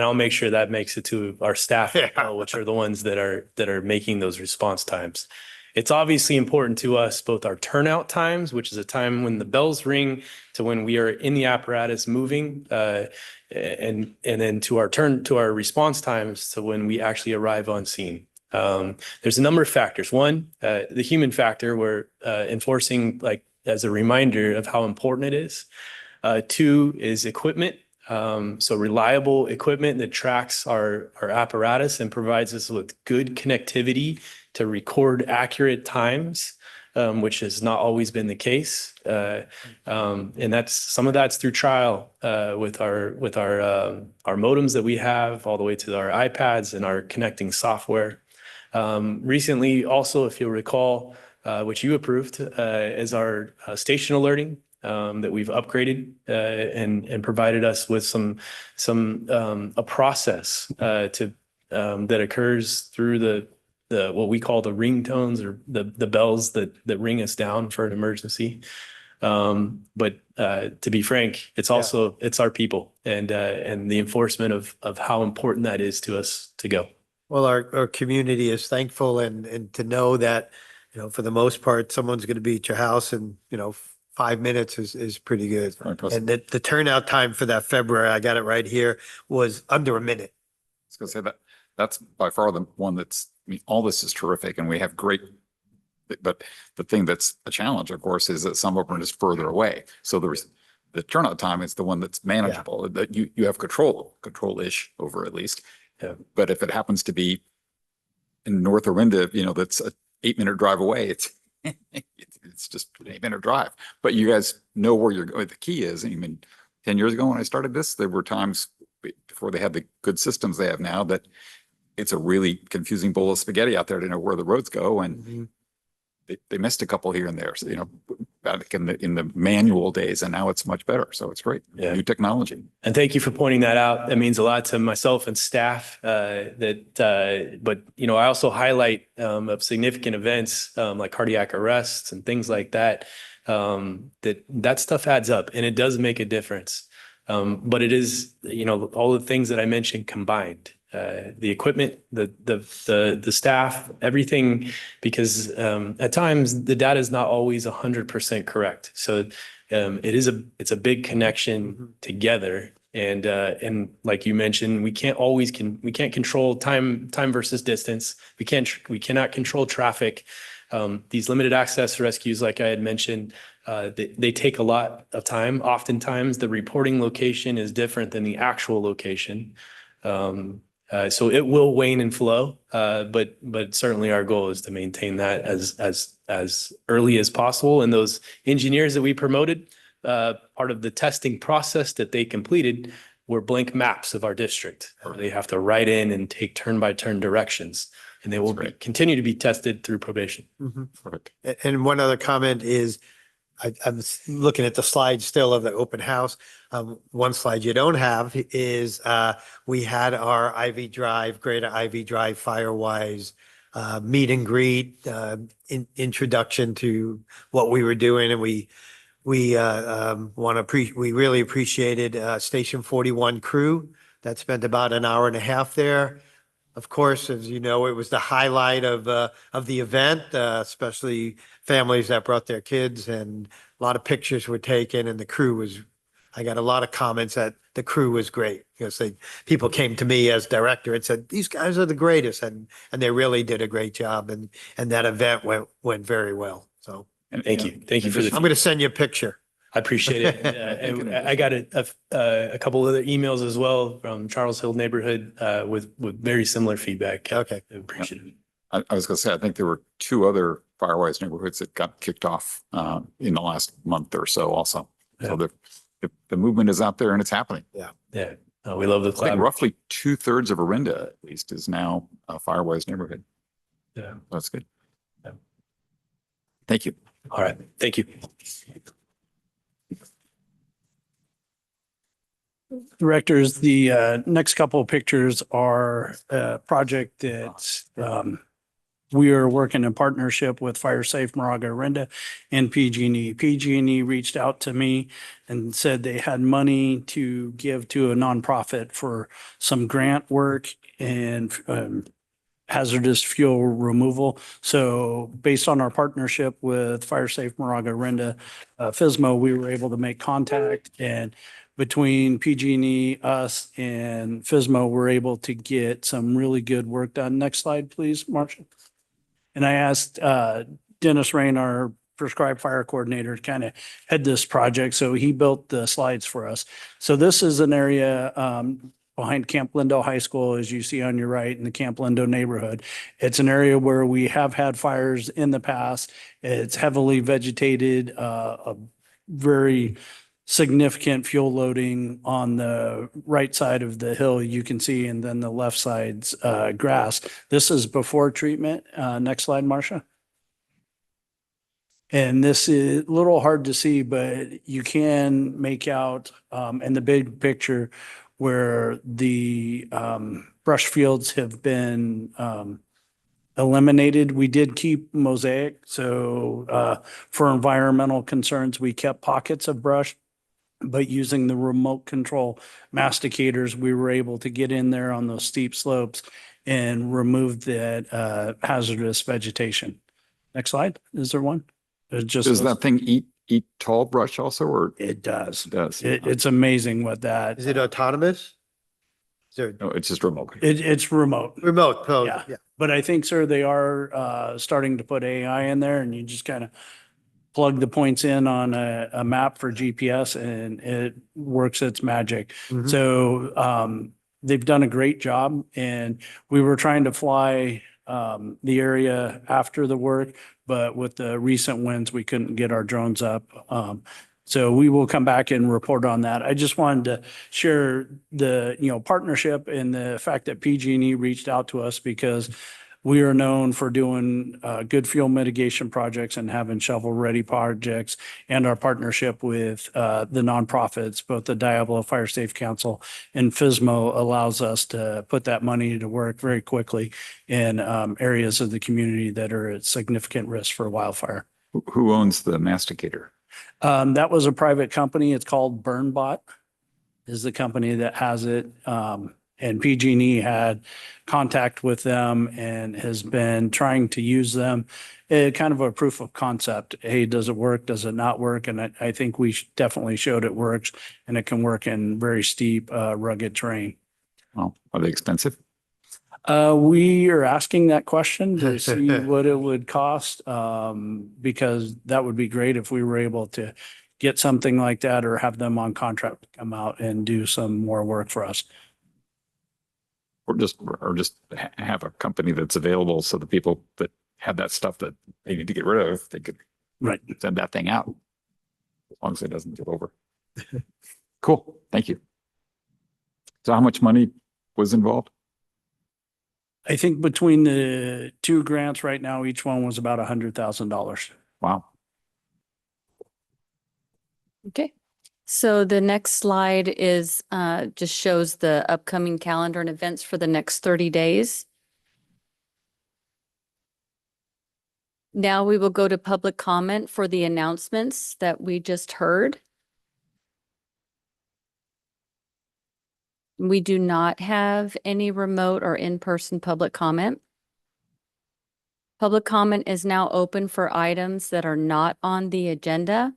I'll make sure that makes it to our staff, which are the ones that are making those response times. It's obviously important to us, both our turnout times, which is a time when the bells ring, to when we are in the apparatus moving, and then to our response times, to when we actually arrive on scene. There's a number of factors. One, the human factor, we're enforcing as a reminder of how important it is. Two is equipment. So reliable equipment that tracks our apparatus and provides us with good connectivity to record accurate times, which has not always been the case. And some of that's through trial with our modems that we have, all the way to our iPads and our connecting software. Recently, also, if you'll recall, which you approved as our station alerting, that we've upgraded and provided us with a process that occurs through the what we call the ringtones, or the bells that ring us down for an emergency. But to be frank, it's also it's our people and the enforcement of how important that is to us to go. Well, our community is thankful, and to know that, for the most part, someone's going to be at your house in, 5 minutes is pretty good. And the turnout time for that February, I got it right here, was under a minute. I was going to say that's by far the one all this is terrific, and we have great, but the thing that's a challenge, of course, is that some of them are just further away. So the turnout time is the one that's manageable, that you have control-ish over, at least. But if it happens to be in Moraga-Orinda, that's a 8-minute drive away, it's just an 8-minute drive. But you guys know where you're going. The key is, 10 years ago when I started this, there were times before they had the good systems they have now that it's a really confusing bowl of spaghetti out there to know where the roads go. And they missed a couple here and there, so, back in the manual days, and now it's much better. So it's great. Yeah. New technology. And thank you for pointing that out. That means a lot to myself and staff. But I also highlight of significant events like cardiac arrests and things like that. That stuff adds up, and it does make a difference. But it is, all the things that I mentioned combined. The equipment, the staff, everything, because at times the data is not always 100% correct. So it's a big connection together, And like you mentioned, we can't control time versus distance. We cannot control traffic. These limited access rescues, like I had mentioned, they take a lot of time. Oftentimes the reporting location is different than the actual location. So it will wane and flow, but certainly our goal is to maintain that as early as possible. And those engineers that we promoted, part of the testing process that they completed were blank maps of our district. They have to write in and take turn-by-turn directions, and they will continue to be tested through probation. Perfect. And one other comment is, I'm looking at the slide still of the open house. One slide you don't have is we had our Ivy Drive, Greater Ivy Drive Firewise meet and greet, introduction to what we were doing, and we really appreciated Station 41 crew that spent about an hour and a half there. Of course, as you know, it was the highlight of the event, especially families that brought their kids, and a lot of pictures were taken, and the crew was, I got a lot of comments that the crew was great. People came to me as director and said, these guys are the greatest, and they really did a great job, and that event went very well. So Thank you. Thank you for the. I'm going to send you a picture. I appreciate it. And I got a couple other emails as well from Charles Hill neighborhood with very similar feedback. Okay. I appreciate it. I was going to say, I think there were 2 other Firewise neighborhoods that got kicked off in the last month or so also. So the movement is out there and it's happening. Yeah. We love the I think collaboration. roughly 2/3 of Orinda at least is now a Firewise neighborhood. Yeah. That's good. Yeah. Thank you. All right. Thank you. Directors, the next couple of pictures are a project that we are working in partnership with Fire Safe Moraga-Orinda and PG&E. PG&E reached out to me and said they had money to give to a nonprofit for some grant work and hazardous fuel removal. So based on our partnership with Fire Safe Moraga-Orinda, FSMO, we were able to make contact, and between PG&E, us, and FSMO, we're able to get some really good work done. Next slide, please, Marcia. And I asked Dennis Rain, our prescribed fire coordinator, to kind of head this project. So he built the slides for us. So this is an area behind Camp Lindo High School, as you see on your right, in the Camp Lindo neighborhood. It's an area where we have had fires in the past. It's heavily vegetated, a very significant fuel loading on the right side of the hill you can see, and then the left side's grass. This is before treatment. Next slide, Marcia. And this is a little hard to see, but you can make out in the big picture where the brush fields have been eliminated. We did keep mosaic. So for environmental concerns, we kept pockets of brush, but using the remote control masticators, we were able to get in there on those steep slopes and remove that hazardous vegetation. Next slide. Is there one? Does that thing eat tall brush also, or? It does. It does. It's amazing what that. Is it autonomous? No, it's just remote. It's remote. Remote. Oh, Yeah. yeah. But I think, sir, they are starting to put AI in there, and you just kind of plug the points in on a map for GPS, and it works its magic. Mhm. So they've done a great job, and we were trying to fly the area after the work, but with the recent winds, we couldn't get our drones up. So we will come back and report on that. I just wanted to share the, partnership and the fact that PG&E reached out to us, because we are known for doing good fuel mitigation projects and having shovel-ready projects, and our partnership with the nonprofits, both the Diablo Fire Safe Council and FSMO, allows us to put that money to work very quickly in areas of the community that are at significant risk for wildfire. Who owns the masticator? That was a private company. It's called BurnBot, is the company that has it. And PG&E had contact with them and has been trying to use them, kind of a proof of concept. Hey, does it work? Does it not work? And I think we definitely showed it works, and it can work in very steep, rugged terrain. Well, are they expensive? We are asking that question to see what it would cost, because that would be great if we were able to get something like that or have them on contract to come out and do some more work for us. Or just have a company that's available so the people that have that stuff that they need to get rid of, they could Right. send that thing out. As long as it doesn't get over. Cool. Thank you. So how much money was involved? I think between the two grants right now, each one was about $100,000. Wow. Okay. So the next slide is just shows the upcoming calendar and events for the next 30 days. Now we will go to public comment for the announcements that we just heard. We do not have any remote or in-person public comment. Public comment is now open for items that are not on the agenda.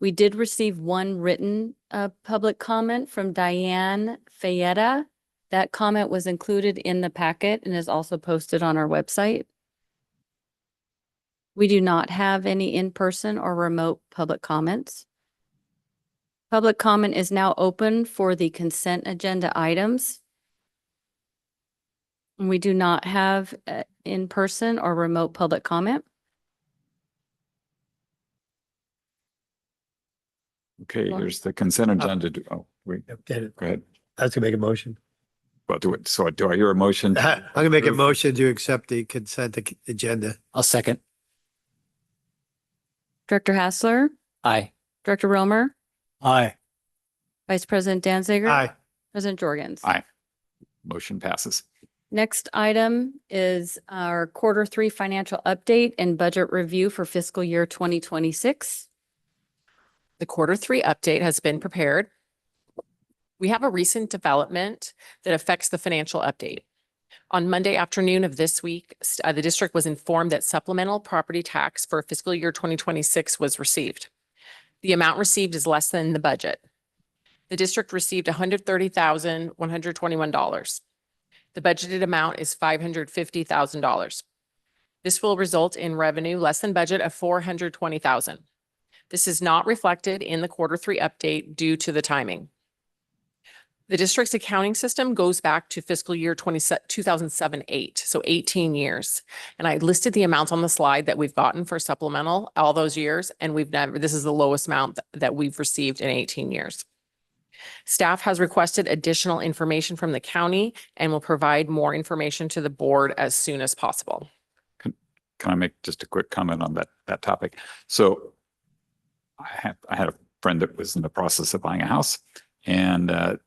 We did receive one written public comment from Diane Fayetta. That comment was included in the packet and is also posted on our website. We do not have any in-person or remote public comments. Public comment is now open for the consent agenda items. We do not have in-person or remote public comment. Okay, here's the consent agenda. Oh, wait, Okay, go ahead. I was gonna make a motion. Well, so do I hear a motion? I'm gonna make a approve? motion to accept the consent agenda. I'll second. Director Hassler, Aye. Director Romer, Aye. Vice President Danziger. Aye. President Jorgens. Aye. Motion passes. Next item is our Q3 financial update and budget review for fiscal year 2026. The Q3 update has been prepared. We have a recent development that affects the financial update. On Monday afternoon of this week, the district was informed that supplemental property tax for fiscal year 2026 was received. The amount received is less than the budget. The district received $130,121. The budgeted amount is $550,000. This will result in revenue less than budget of $420,000. This is not reflected in the Q3 update due to the timing. The district's accounting system goes back to fiscal year 2007-8, so 18 years. And I listed the amounts on the slide that we've gotten for supplemental all those years, and this is the lowest amount that we've received in 18 years. Staff has requested additional information from the county and will provide more information to the board as soon as possible. Can I make just a quick comment on that topic? So I had a friend that was in the process of buying a house, and the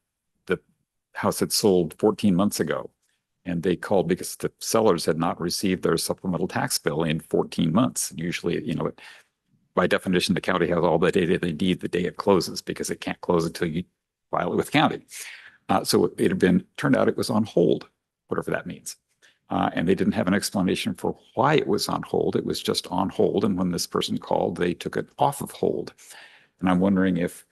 house had sold 14 months ago, and they called because the sellers had not received their supplemental tax bill in 14 months. Usually, by definition, the county has all the data they need the day it closes because it can't close until you file it with county. So it had turned out it was on hold, whatever that means. And they didn't have an explanation for why it was on hold. It was just on hold. And when this person called, they took it off of hold. And I'm wondering if,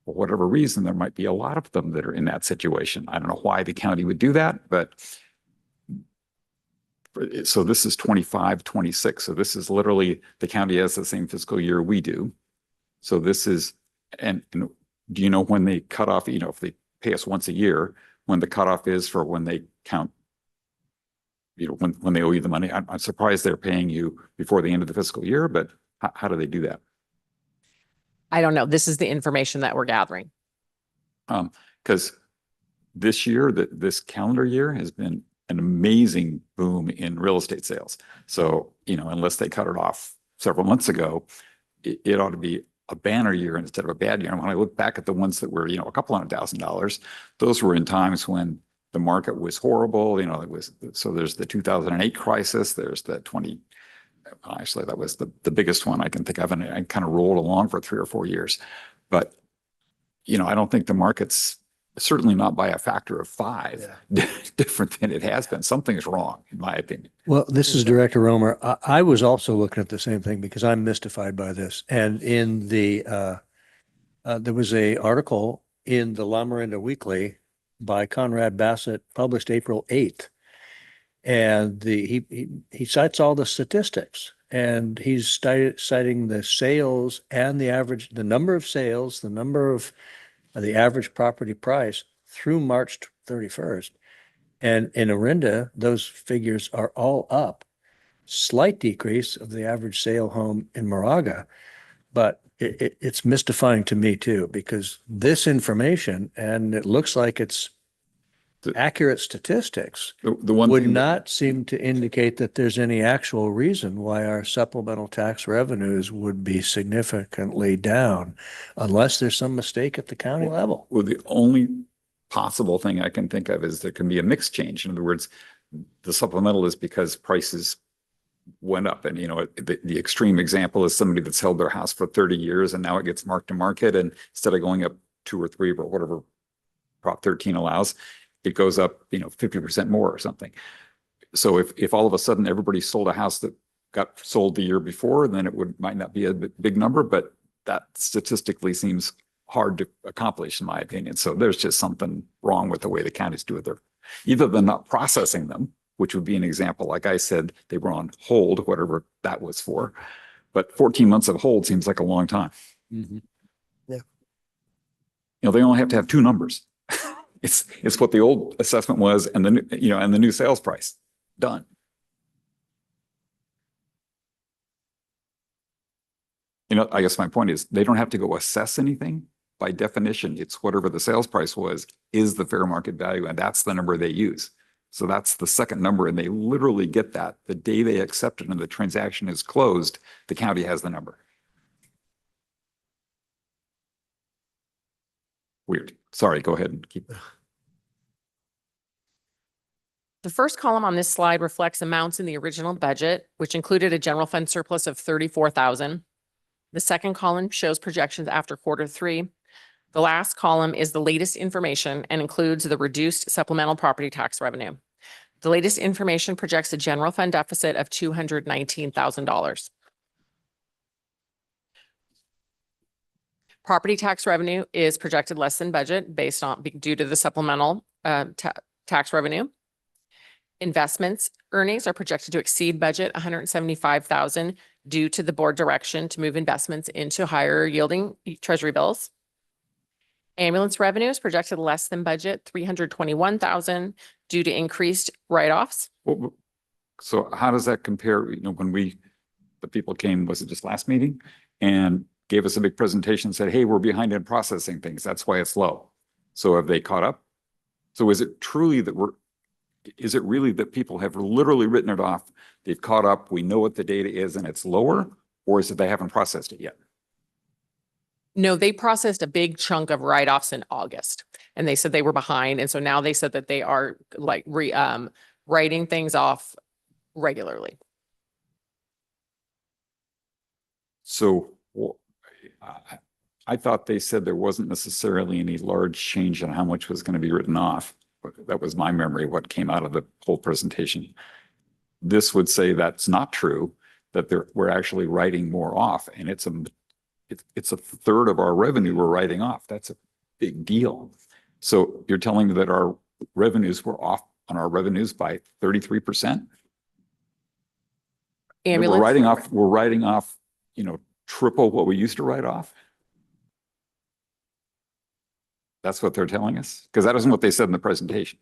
for whatever reason, there might be a lot of them that are in that situation. I don't know why the county would do that, but so this is 25, 26. So this is literally, the county has the same fiscal year we do. So this is, and do you know when they cut off, if they pay us once a year, when the cutoff is for when they count, when they owe you the money? I'm surprised they're paying you before the end of the fiscal year, but how do they do that? I don't know. This is the information that we're gathering. Because this year, this calendar year has been an amazing boom in real estate sales. So, unless they cut it off several months ago, it ought to be a banner year instead of a bad year. And when I look back at the ones that were, a couple $100,000, those were in times when the market was horrible. So there's the 2008 crisis, there's the actually, that was the biggest one I can think of, and I kind of rolled along for 3 or 4 years. But, I don't think the market's certainly not by a factor of 5, different than it has been. Something's wrong, in my opinion. Well, this is Director Romer. I was also looking at the same thing because I'm mystified by this. And in there was a article in the Moraga-Orinda Weekly by Conrad Bassett, published April 8th. And he cites all the statistics, and he's citing the sales and the number of sales, the number of the average property price through March 31st. And in Orinda, those figures are all up. Slight decrease of the average sale home in Moraga, but it's mystifying to me too, because this information, and it looks like it's accurate statistics, The one would thing not seem to indicate that there's any actual reason why our supplemental tax revenues would be significantly down unless there's some mistake at the county level. Well, the only possible thing I can think of is there can be a mix change. In other words, the supplemental is because prices went up. And, the extreme example is somebody that's held their house for 30 years and now it gets marked to market. And instead of going up 2 or 3 or whatever Prop 13 allows, it goes up, 50% more or something. So if all of a sudden everybody sold a house that got sold the year before, then might not be a big number, but that statistically seems hard to accomplish, in my opinion. So there's just something wrong with the way the counties do it. Either they're not processing them, which would be an example. Like I said, they were on hold, whatever that was for. But 14 months of hold seems like a long time. Mm-hmm. Yeah. They only have to have 2 numbers. It's what the old assessment was and the new sales price. Done. I guess my point is they don't have to go assess anything. By definition, it's whatever the sales price was is the fair market value, and that's the number they use. So that's the second number, and they literally get that the day they accept it and the transaction is closed, the county has the number. Weird. Sorry, go ahead and keep. The first column on this slide reflects amounts in the original budget, which included a general fund surplus of $34,000. The second column shows projections after Q3. The last column is the latest information and includes the reduced supplemental property tax revenue. The latest information projects a general fund deficit of $219,000. Property tax revenue is projected less than budget due to the supplemental tax revenue. Investments earnings are projected to exceed budget $175,000 due to the board direction to move investments into higher yielding treasury bills. Ambulance revenue is projected less than budget $321,000 due to increased write-offs. So how does that compare? When the people came, was it just last meeting, and gave us a big presentation and said, hey, we're behind in processing things. That's why it's low. So have they caught up? So is it truly that is it really that people have literally written it off? They've caught up. We know what the data is and it's lower, or is it they haven't processed it yet? No, they processed a big chunk of write-offs in August and they said they were behind. And so now they said that they are writing things off regularly. So I thought they said there wasn't necessarily any large change in how much was going to be written off. That was my memory, what came out of the whole presentation. This would say that's not true, that we're actually writing more off, and it's a third of our revenue we're writing off. That's a big deal. So you're telling me that our revenues were off on our revenues by 33%? Ambulance. We're writing off, triple what we used to write off. That's what they're telling us? Because that isn't what they said in the presentation.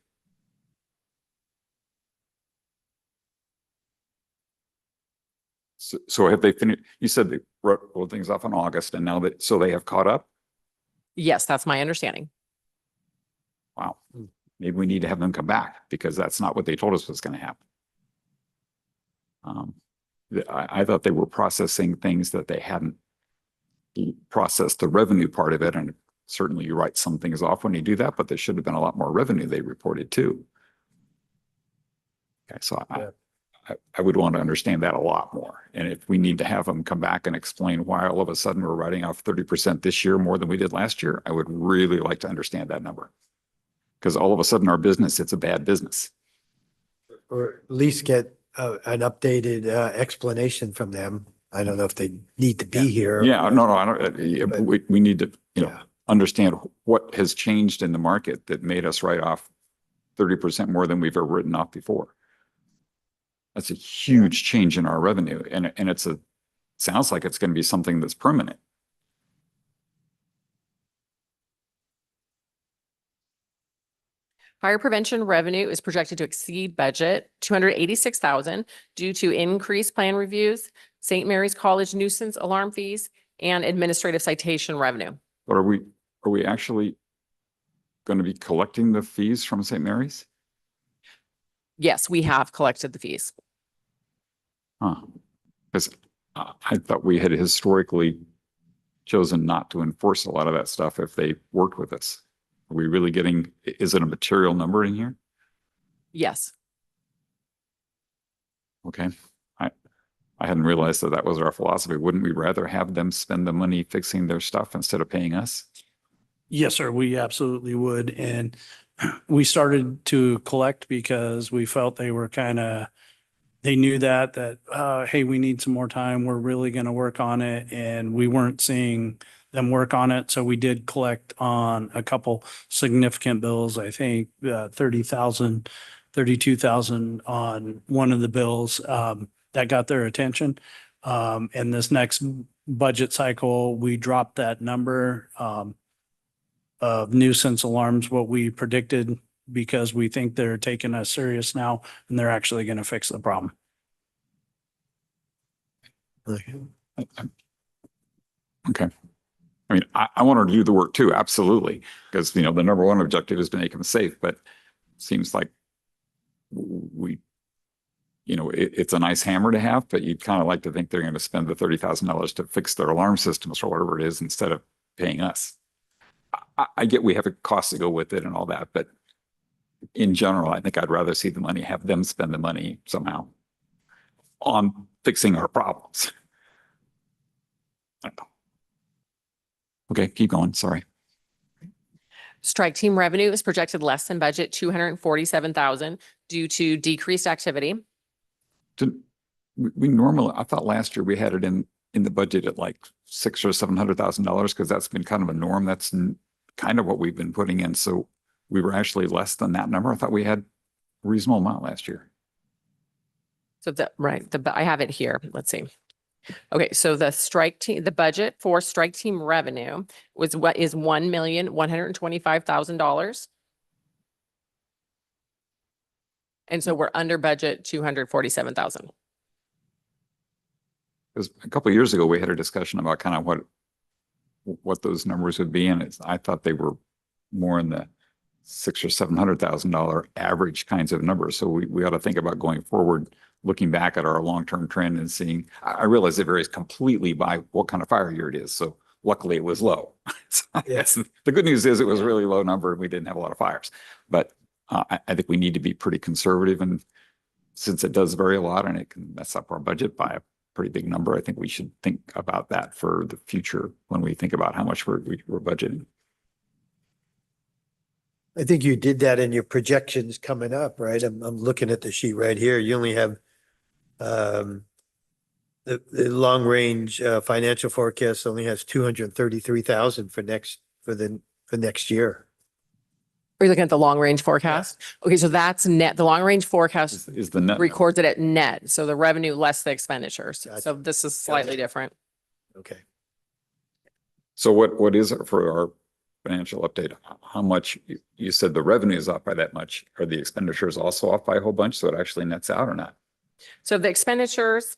So have they finished? You said they wrote things off in August, and now so they have caught up? Yes, that's my understanding. Wow. Maybe we need to have them come back, because that's not what they told us was going to happen. I thought they were processing things that they hadn't processed the revenue part of it, and certainly you write some things off when you do that, but there should have been a lot more revenue they reported too. Okay, so I would want to understand that a lot more. And if we need to have them come back and explain why all of a sudden we're writing off 30% this year more than we did last year, I would really like to understand that number. Because all of a sudden our business, it's a bad business. Or at least get an updated explanation from them. I don't know if they need to be here. Yeah, no, I don't, But- we need to, Yeah. understand what has changed in the market that made us write off 30% more than we've ever written off before. That's a huge change in our revenue, and sounds like it's going to be something that's permanent. Fire prevention revenue is projected to exceed budget, 286,000 due to increased plan reviews, St. Mary's College nuisance alarm fees, and administrative citation revenue. But are we actually going to be collecting the fees from St. Mary's? Yes, we have collected the fees. Huh. Because I thought we had historically chosen not to enforce a lot of that stuff if they worked with us. Are we really getting, is it a material number in here? Yes. Okay. I hadn't realized that that was our philosophy. Wouldn't we rather have them spend the money fixing their stuff instead of paying us? Yes, sir, we absolutely would. And we started to collect because we felt they were they knew that, hey, we need some more time. We're really going to work on it. And we weren't seeing them work on it. So we did collect on a couple significant bills, I think 30,000, 32,000 on one of the bills that got their attention. And this next budget cycle, we dropped that number of nuisance alarms, what we predicted, because we think they're taking us serious now and they're actually going to fix the problem. Okay. I mean, I want to do the work too, absolutely. Because, the number one objective is to make them safe, but it seems like it's a nice hammer to have, but you'd kind of like to think they're going to spend the $30,000 to fix their alarm systems or whatever it is instead of paying us. I get we have a cost to go with it and all that, but in general, I think I'd rather see the money, have them spend the money somehow on fixing our problems. I don't know. Okay, keep going. Sorry. Strike team revenue is projected less than budget, 247,000 due to decreased activity. We normally, I thought last year we had it in the budget at like $600,000 or $700,000 because that's been kind of a norm. That's kind of what we've been putting in. So we were actually less than that number. I thought we had a reasonable amount last year. So I have it here. Let's see. Okay, so the budget for strike team revenue is $1,125,000. And so we're under budget 247,000. Because a couple of years ago, we had a discussion about kind of what those numbers would be. And I thought they were more in the $600,000 or $700,000 average kinds of numbers. So we ought to think about going forward, looking back at our long-term trend and seeing, I realize it varies completely by what kind of fire year it is. So luckily it was low. So Yes. the good news is it was a really low number and we didn't have a lot of fires. But I think we need to be pretty conservative. And since it does vary a lot and it can mess up our budget by a pretty big number, I think we should think about that for the future when we think about how much we're budgeting. I think you did that in your projections coming up, right? I'm looking at the sheet right here. You only have the long range financial forecast only has 233,000 for next year. Are you looking at the long range forecast? Okay, so that's net. The long range forecast Is the net records it at net. So the revenue less the expenditures. Gotcha. So this is slightly different. Okay. So what is it for our financial update? How much, you said the revenue is off by that much. Are the expenditures also off by a whole bunch? So it actually nets out or not? So the expenditures.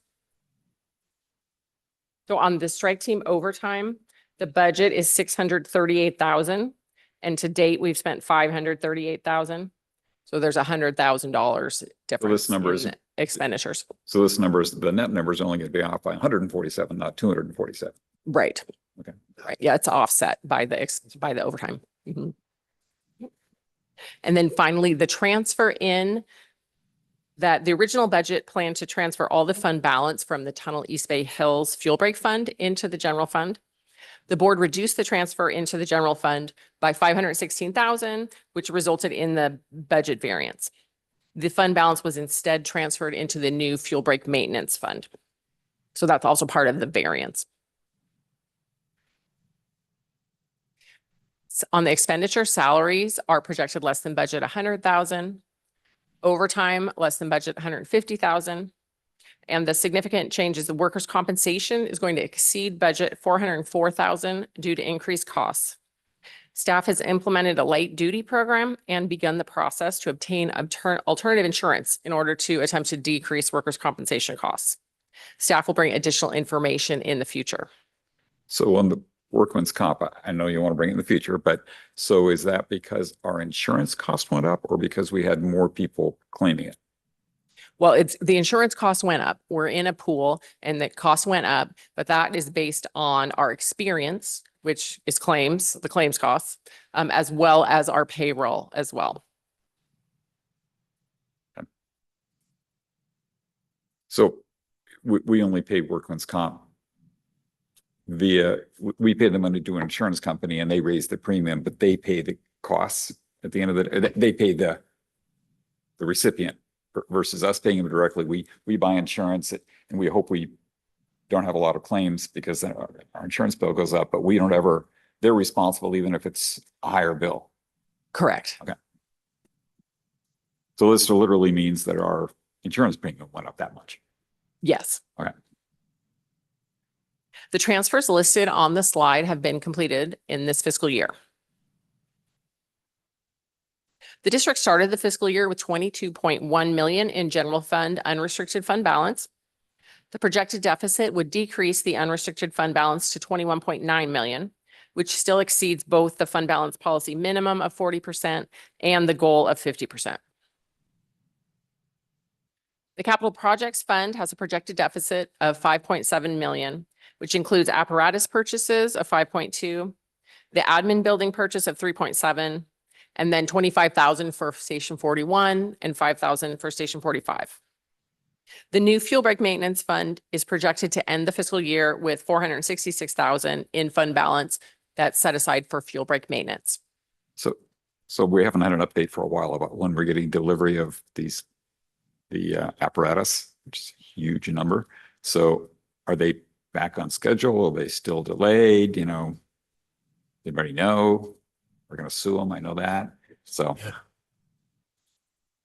So on the strike team overtime, the budget is 638,000. And to date, we've spent 538,000. So there's $100,000 difference number in is- expenditures. So the net number is only going to be off by 147, not 247. Right. Okay. Right. Yeah, it's offset by the overtime. Mhm. And then finally, the transfer in that the original budget planned to transfer all the fund balance from the Tunnel East Bay Hills Fuel Break Fund into the general fund. The board reduced the transfer into the general fund by 516,000, which resulted in the budget variance. The fund balance was instead transferred into the new fuel break maintenance fund. So that's also part of the variance. On the expenditure, salaries are projected less than budget 100,000. Overtime, less than budget 150,000. And the significant change is the workers' compensation is going to exceed budget 404,000 due to increased costs. Staff has implemented a light duty program and begun the process to obtain alternative insurance in order to attempt to decrease workers' compensation costs. Staff will bring additional information in the future. So on the workman's comp, I know you want to bring it in the future, but so is that because our insurance cost went up or because we had more people claiming it? Well, it's the insurance cost went up. We're in a pool and the cost went up, but that is based on our experience, which is claims, the claims costs, as well as our payroll as well. So we only pay workman's comp we pay the money to an insurance company and they raise the premium, but they pay the costs at the end of the day. They pay the recipient versus us paying them directly. We buy insurance and we hope we don't have a lot of claims because then our insurance bill goes up, but we don't ever, they're responsible even if it's a higher bill. Correct. Okay. So this literally means that our insurance premium went up that much. Yes. Okay. The transfers listed on the slide have been completed in this fiscal year. The district started the fiscal year with 22.1 million in general fund unrestricted fund balance. The projected deficit would decrease the unrestricted fund balance to 21.9 million, which still exceeds both the fund balance policy minimum of 40% and the goal of 50%. The capital projects fund has a projected deficit of 5.7 million, which includes apparatus purchases of 5.2, the admin building purchase of 3.7, and then 25,000 for station 41 and 5,000 for station 45. The new fuel break maintenance fund is projected to end the fiscal year with 466,000 in fund balance that's set aside for fuel break maintenance. So we haven't had an update for a while about when we're getting delivery of the apparatus, which is a huge number. So are they back on schedule? Are they still delayed? You know, anybody know? We're going to sue them. I know that. So.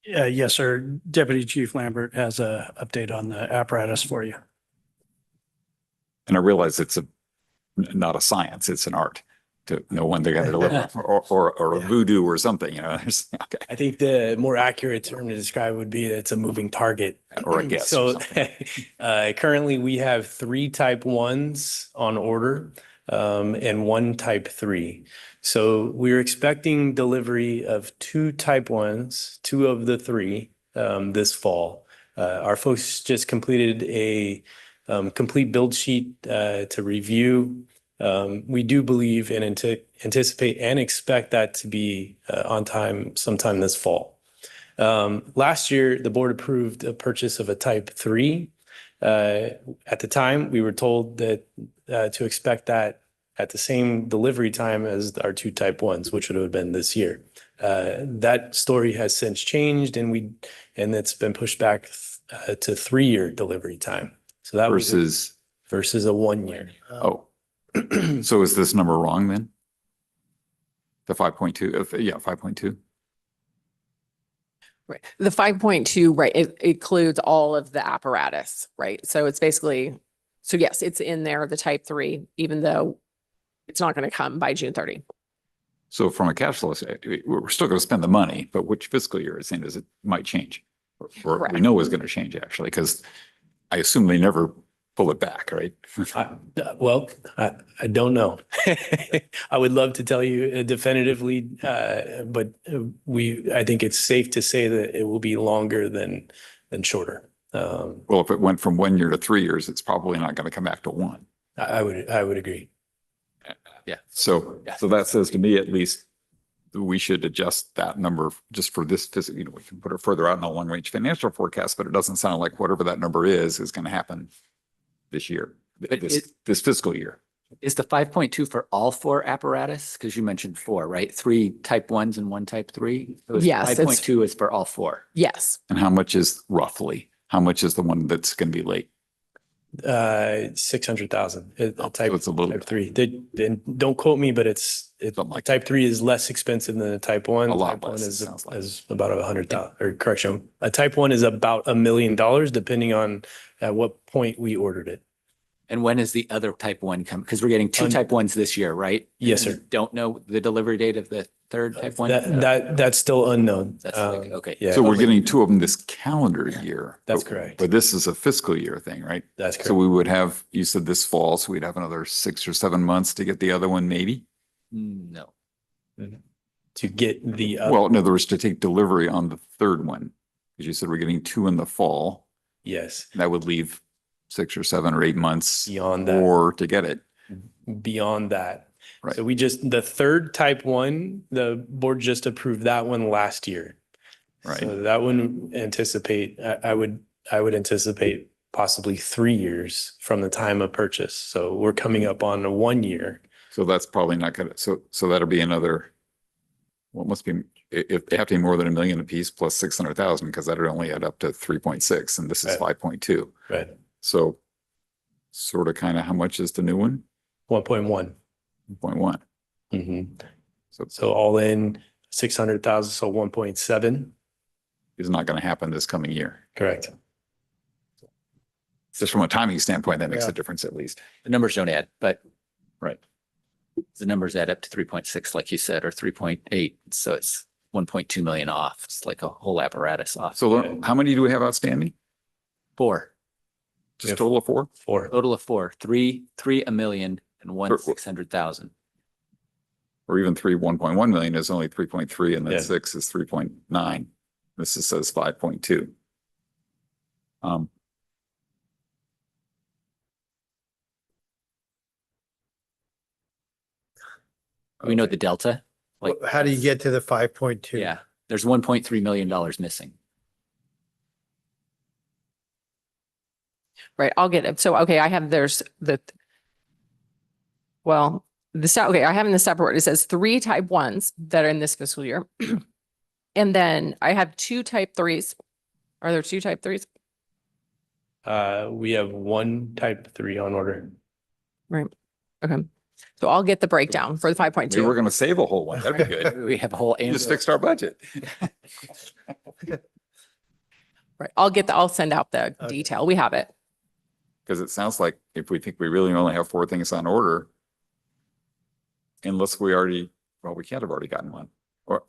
Yes, sir. Deputy Chief Lambert has a update on the apparatus for you. And I realize it's not a science, it's an art to know when they're going to deliver or a voodoo or something, you know. Okay. I think the more accurate term to describe would be that it's a moving target. Or a guess. So currently we have 3 type 1s on order and 1 type 3. So we're expecting delivery of 2 type 1s, 2 of the 3 this fall. Our folks just completed a complete build sheet to review. We do believe and anticipate and expect that to be on time sometime this fall. Last year, the board approved a purchase of a type 3. At the time, we were told that to expect that at the same delivery time as our 2 type 1s, which would have been this year. That story has since changed and it's been pushed back to 3-year delivery time. So that versus a 1 year. Oh. So is this number wrong then? The 5.2, yeah, 5.2. Right. The 5.2, right, it includes all of the apparatus, right? So it's basically, so yes, it's in there, the type 3, even though it's not going to come by June 30. So from a cash flow, we're still going to spend the money, but which fiscal year it's in it might change. Or we know it's going to change actually, because I assume they never pull it back, right? I don't know. I would love to tell you definitively, but I think it's safe to say that it will be longer than shorter. Well, if it went from 1 year to 3 years, it's probably not going to come back to 1. I would agree. Yeah. So that says to me, at least, we should adjust that number just for this fiscal. You know, we can put it further out in a long range financial forecast, but it doesn't sound like whatever that number is going to happen this year, this fiscal year. Is the 5.2 for all four apparatus? Because you mentioned four, right? 3 type 1s and 1 type 3? Yes, it's- 5.2 is for all four. Yes. And how much is roughly, how much is the one that's going to be late? 600,000. Oh, Type, so it's a little type bit. 3. And don't quote me, but it's Something like type 3 is less expensive than a type 1. A lot Type 1 less, it is, sounds like. is about 100,000, or correction. A type 1 is about $1 million, depending on at what point we ordered it. And when is the other type 1 come? Because we're getting 2 type 1s this year, right? Yes, And sir. you don't know the delivery date of the third type 1? That's still unknown. That's like, okay. Yeah. So we're getting 2 of them this calendar year. That's but- correct. But this is a fiscal year thing, right? That's correct. So we would have, you said this fall, so we'd have another 6 or 7 months to get the other one, maybe? No. To get the Well, in other words, to take delivery on the third one. Because you said we're getting 2 in the fall. yes, That would leave 6 or 7 or 8 months beyond that. or to get it. Beyond that. Right. So the third type 1, the board just approved that one last year. Right. So that one anticipate, I would anticipate possibly 3 years from the time of purchase. So we're coming up on a 1 year. So that's probably not gonna, so that'll be another, well, it must be, if they have to be more than $1 million apiece plus 600,000, because that would only add up to 3.6 and this is Right. 5.2. Right. So sort of kind of how much is the new one? 1.1. 0.1. Mm-hmm. So So all in 600,000, so 1.7. it's not going to happen this coming year. Correct. Just from a timing standpoint, that makes Yeah. a difference at least. The numbers don't add, but Right. the numbers add up to 3.6, like you said, or 3.8. So it's 1.2 million off. It's like a whole apparatus off. So how many do we have outstanding? 4, Just total of 4? 4. total of 4, 3 $1 million and 1 $600,000. Or even 1.1 million is only 3.3 and then Yeah. 6 is 3.9. This is says 5.2. We know the delta. Like, How do you get to the 5.2? yeah, there's $1.3 million missing. Right, I'll get it. So, okay, I have, there's the, well, okay, I have in the separate, it says 3 type 1s that are in this fiscal year. And then I have 2 type 3s. Are there 2 type 3s? We have 1 type 3 on order. Right, okay. So I'll get the breakdown for the Maybe we're 5.2. going to save a whole one. That'd be good. We have a whole. You just fixed our budget. Right, I'll send out the Okay. detail. We have it. Because it sounds like if we think we really only have 4 things on order, unless we already, well, we can't have already gotten one. Or,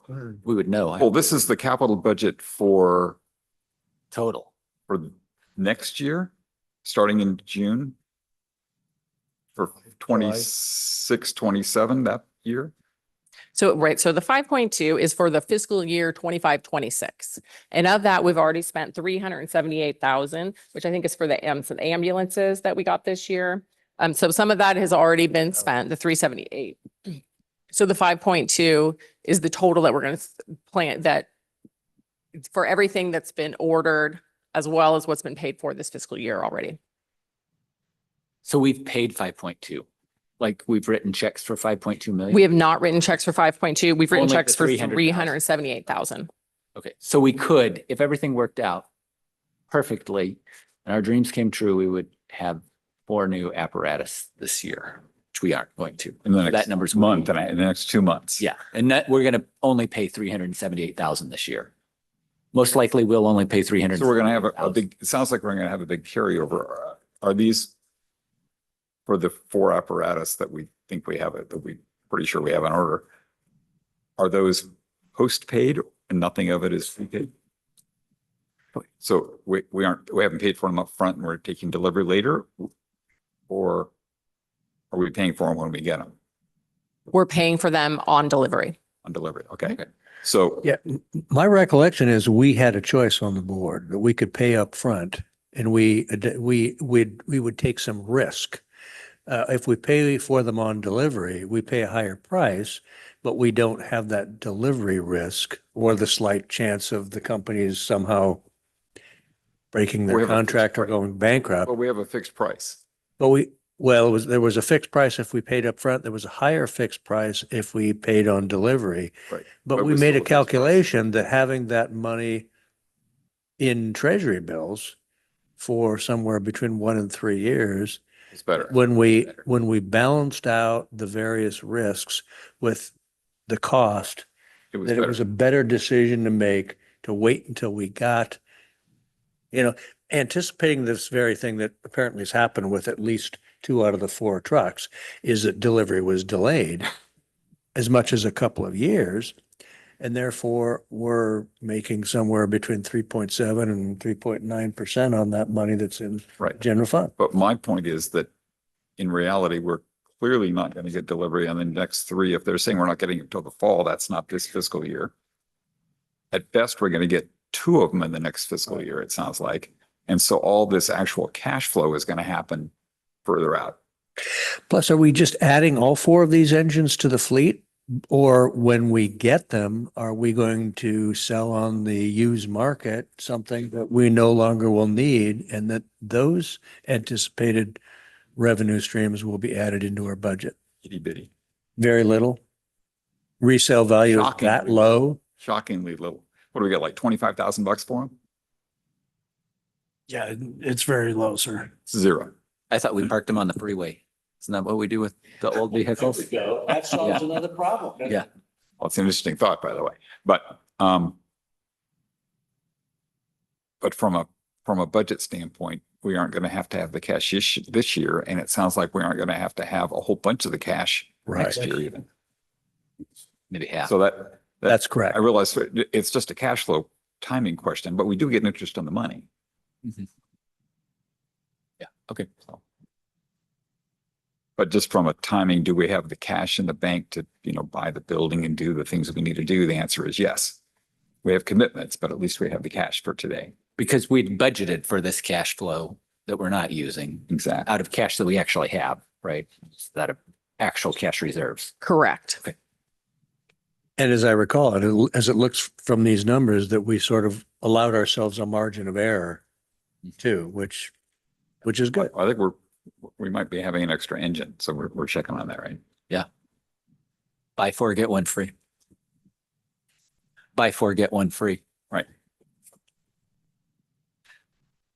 We would know. well, this is the capital budget for Total. next year, starting in June. For 26, 27 that year. So, right, so the 5.2 is for the fiscal year 25, 26. And of that, we've already spent 378,000, which I think is for some ambulances that we got this year. So some of that has already been spent, the 378. So the 5.2 is the total that we're going to plan that for everything that's been ordered as well as what's been paid for this fiscal year already. So we've paid 5.2. Like we've written checks for 5.2 million. We have not written checks for 5.2. We've written Only the checks for 300,000. 378,000. Okay, so we could, if everything worked out perfectly and our dreams came true, we would have 4 new apparatus this year, which we aren't going to. In the That next number's month and in the next 2 months. Yeah, and that we're gonna only pay 378,000 this year. Most likely, we'll only pay 300. So we're going to have a big, it sounds like we're going to have a big carryover. Are these for the 4 apparatus that we think we have that we pretty sure we have in order? Are those post-paid and nothing of it is prepaid? So we haven't paid for them up front and we're taking delivery later? Or are we paying for them when we get them We're paying for them on delivery. on delivery? Okay. So Yeah, my recollection is we had a choice on the board that we could pay up front and we would take some risk. If we pay for them on delivery, we pay a higher price, but we don't have that delivery risk or the slight chance of the companies somehow breaking We their have a fixed contract or price. going bankrupt. but we have a fixed price. But Well, there was a fixed price if we paid up front. There was a higher fixed price if we paid on delivery. Right. But But we we made still a a fixed price. calculation that having that money in treasury bills for somewhere between 1 and 3 years, It's better. when we balanced out the various risks with the cost, It was that it was a better. better decision to make to wait until we got, anticipating this very thing that apparently has happened with at least 2 out of the 4 trucks, is that delivery was delayed as much as a couple of years. And therefore, we're making somewhere between 3.7 and 3.9% on that money that's in Right. general fund. But my point is that in reality, we're clearly not going to get delivery on the next 3. If they're saying we're not getting it till the fall, that's not this fiscal year. At best, we're going to get 2 of them in the next fiscal year, it sounds like. And so all this actual cash flow is going to happen further out. Plus, are we just adding all 4 of these engines to the fleet? Or when we get them, are we going to sell on the used market something that we no longer will need, and that those anticipated revenue streams will be added into our budget? Itty bitty. Very little. Resale value is that Shockingly low. Shockingly little. What do we get, like $25,000 for them? Yeah, it's very low, sir. 0. I thought we parked them on the freeway. Isn't that what we do with the old vehicles? That solves another problem. Yeah. Well, it's an interesting thought, by the way. But from a budget standpoint, we aren't going to have the cash this year, and it sounds like we aren't going to have a whole bunch of the cash next Right. year even. Maybe half. So That's correct. I realize it's just a cash flow timing question, but we do get interest on the money. Mhm. Yeah. Okay. So. But just from a timing, do we have the cash in the bank to, buy the building and do the things that we need to do? The answer is yes. We have commitments, but at least we have the cash for today. Because we'd budgeted for this cash flow that we're not using Exactly. out of cash that we actually have, right? Out of actual cash reserves. Correct. Okay. And as I recall, as it looks from these numbers, that we sort of allowed ourselves a margin of error too, which is good. I think we might be having an extra engine, so we're checking on that, right? Buy 4, get 1 free. Buy 4, get 1 free. Right.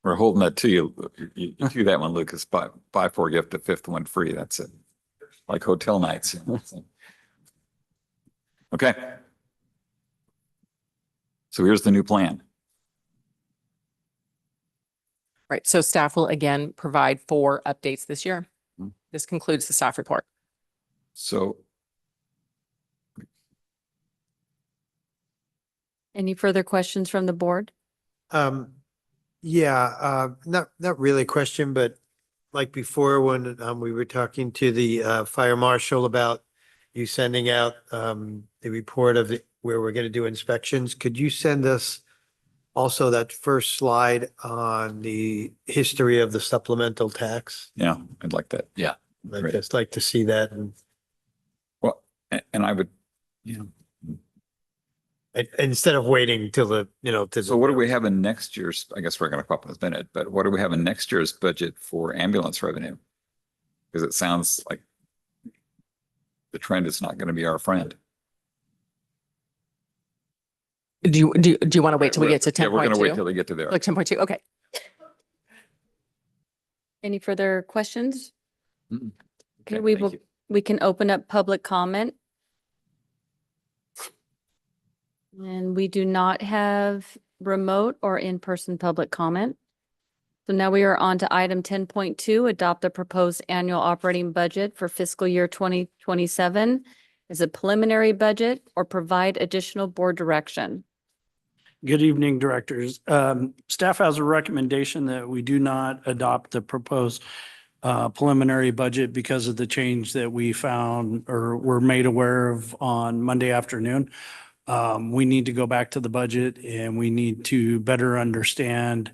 We're holding that to you. You do that one, Lucas. Buy 4, get the 5th one free. That's it. Like hotel nights. Okay. So here's the new plan. Right. So staff will again provide 4 updates this year. Mhm. This concludes the staff report. So Any further questions from the board? Not really a question, but like before, when we were talking to the fire marshal about you sending out the report of where we're going to do inspections, could you send us also that first slide on the history of the supplemental tax? yeah, I'd like that. I'd Great. just like to see that. Well, and I would, Instead of waiting till so what do we have in next year's, I guess we're going to come up in a minute, but what do we have in next year's budget for ambulance revenue? Because it sounds like the trend is not going to be our friend. Do you want to wait till we get to Yeah, we're going to wait 10.2? till they get to there. Like 10.2? Okay. Any further questions? Mm-mm. Okay, Okay, thank you. we can open up public comment. And we do not have remote or in-person public comment. So now we are on to item 10.2, adopt the proposed annual operating budget for fiscal year 2027 as a preliminary budget or provide additional board direction. Good evening, directors. Staff has a recommendation that we do not adopt the proposed preliminary budget because of the change that we found or were made aware of on Monday afternoon. We need to go back to the budget and we need to better understand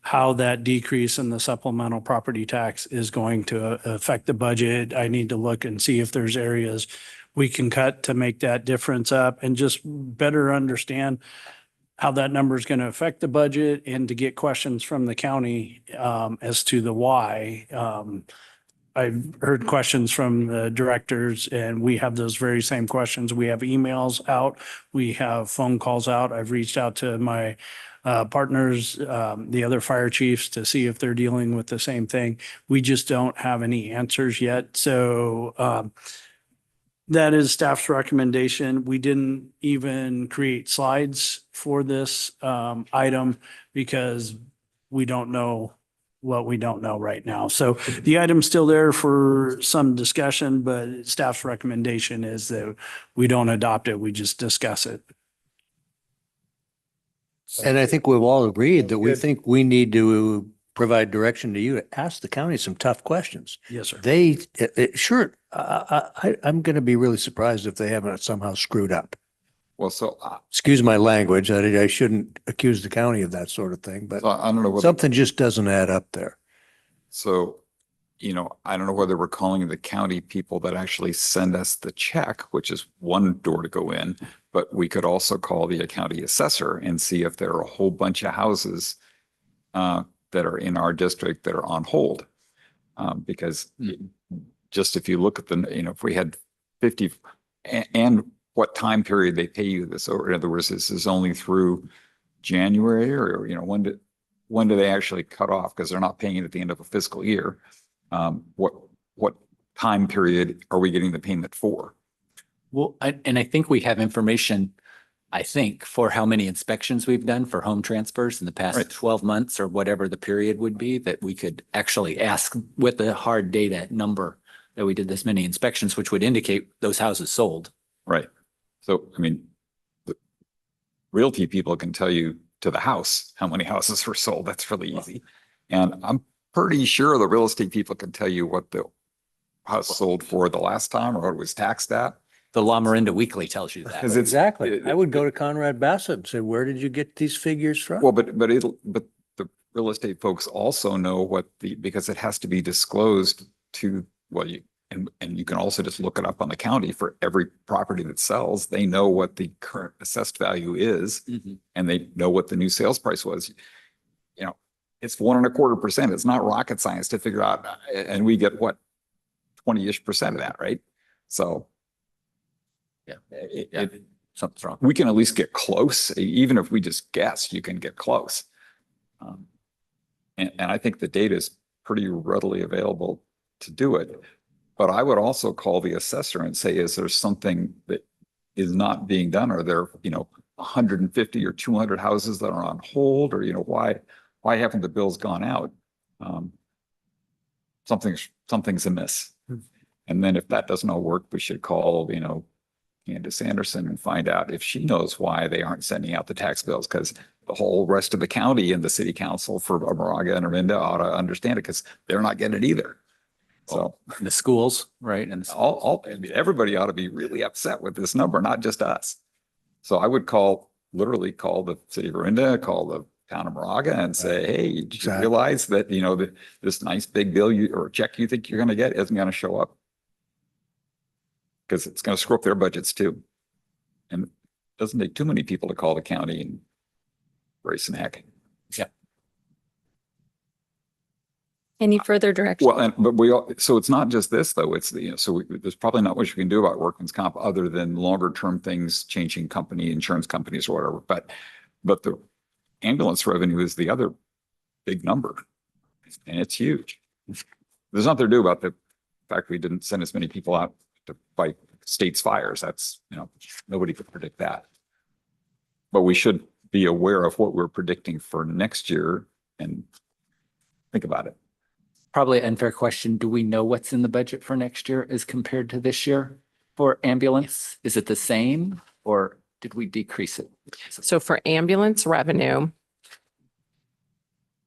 how that decrease in the supplemental property tax is going to affect the budget. I need to look and see if there's areas we can cut to make that difference up and just better understand how that number is going to affect the budget and to get questions from the county as to the why. I've heard questions from the directors and we have those very same questions. We have emails out. We have phone calls out. I've reached out to my partners, the other fire chiefs to see if they're dealing with the same thing. We just don't have any answers yet. So that is staff's recommendation. We didn't even create slides for this item because we don't know what we don't know right now. So the item's still there for some discussion, but staff's recommendation is that we don't adopt it, we just discuss it. And I think we've all agreed that we Good. think we need to provide direction to you to ask the county some tough questions. Yes, sir. Sure, I'm going to be really surprised if they haven't somehow screwed up. Well, so, Excuse my language. I shouldn't accuse the county of that sort of thing, but so I don't know whether, something just doesn't add up there. so, I don't know whether we're calling the county people that actually send us the check, which is one door to go in, but we could also call the county assessor and see if there are a whole bunch of houses that are in our district that are on hold. Because just if you look at if we had 50 and what time period they pay you this over, in other words, this is only through January or, when do they actually cut off? Because they're not paying it at the end of a fiscal year. What time period are we getting the payment for? Well, and I think we have information, I think, for how many inspections we've done for home transfers in the past Right. 12 months or whatever the period would be, that we could actually ask with the hard data number that we did this many inspections, which would indicate those houses sold. Right. So, the realty people can tell you to the house how many houses were sold. That's really easy. And I'm pretty sure the real estate people can tell you what the house sold for the last time or what it was taxed at. The Moraga-Orinda Weekly tells you that. Because it's Exactly. I would go to Conrad Bassett and say, where did you get these figures from? Well, but the real estate folks also know because it has to be disclosed to, and you can also just look it up on the county for every property that sells. They know what the current assessed value is and they know what the new sales price was. It's 1.25%. It's not rocket science to figure out, and we get 20-ish% of that, right? So Yeah, something's wrong. we can at least get close. Even if we just guess, you can get close. And I think the data is pretty readily available to do it. But I would also call the assessor and say, is there something that is not being done? Are there, 150 or 200 houses that are on hold, or, why haven't the bills gone out? Something's amiss. And then if that doesn't all work, we should call, Candace Anderson and find out if she knows why they aren't sending out the tax bills, because the whole rest of the county and the city council for Moraga and Orinda ought to understand it, because they're not getting it either. So The schools, right? And everybody ought to be really upset with this number, not just us. So I would literally call the city of Orinda, call the town of Moraga and say, hey, did you Exactly. realize that, this nice big bill or check you think you're going to get isn't going to show up? Because it's going to screw up their budgets too. And it doesn't take too many people to call the county and raise some heck. Any further direction? Well, so it's not just this though. It's there's probably not much we can do about workman's comp other than longer term things, changing insurance companies or whatever. But the ambulance revenue is the other big number, and it's huge. There's nothing to do about the fact we didn't send as many people out to fight states' fires. That's, nobody could predict that. But we should be aware of what we're predicting for next year and think about it. probably an unfair question. Do we know what's in the budget for next year as compared to this year for ambulance? Is it the same or did we decrease it? So for ambulance revenue,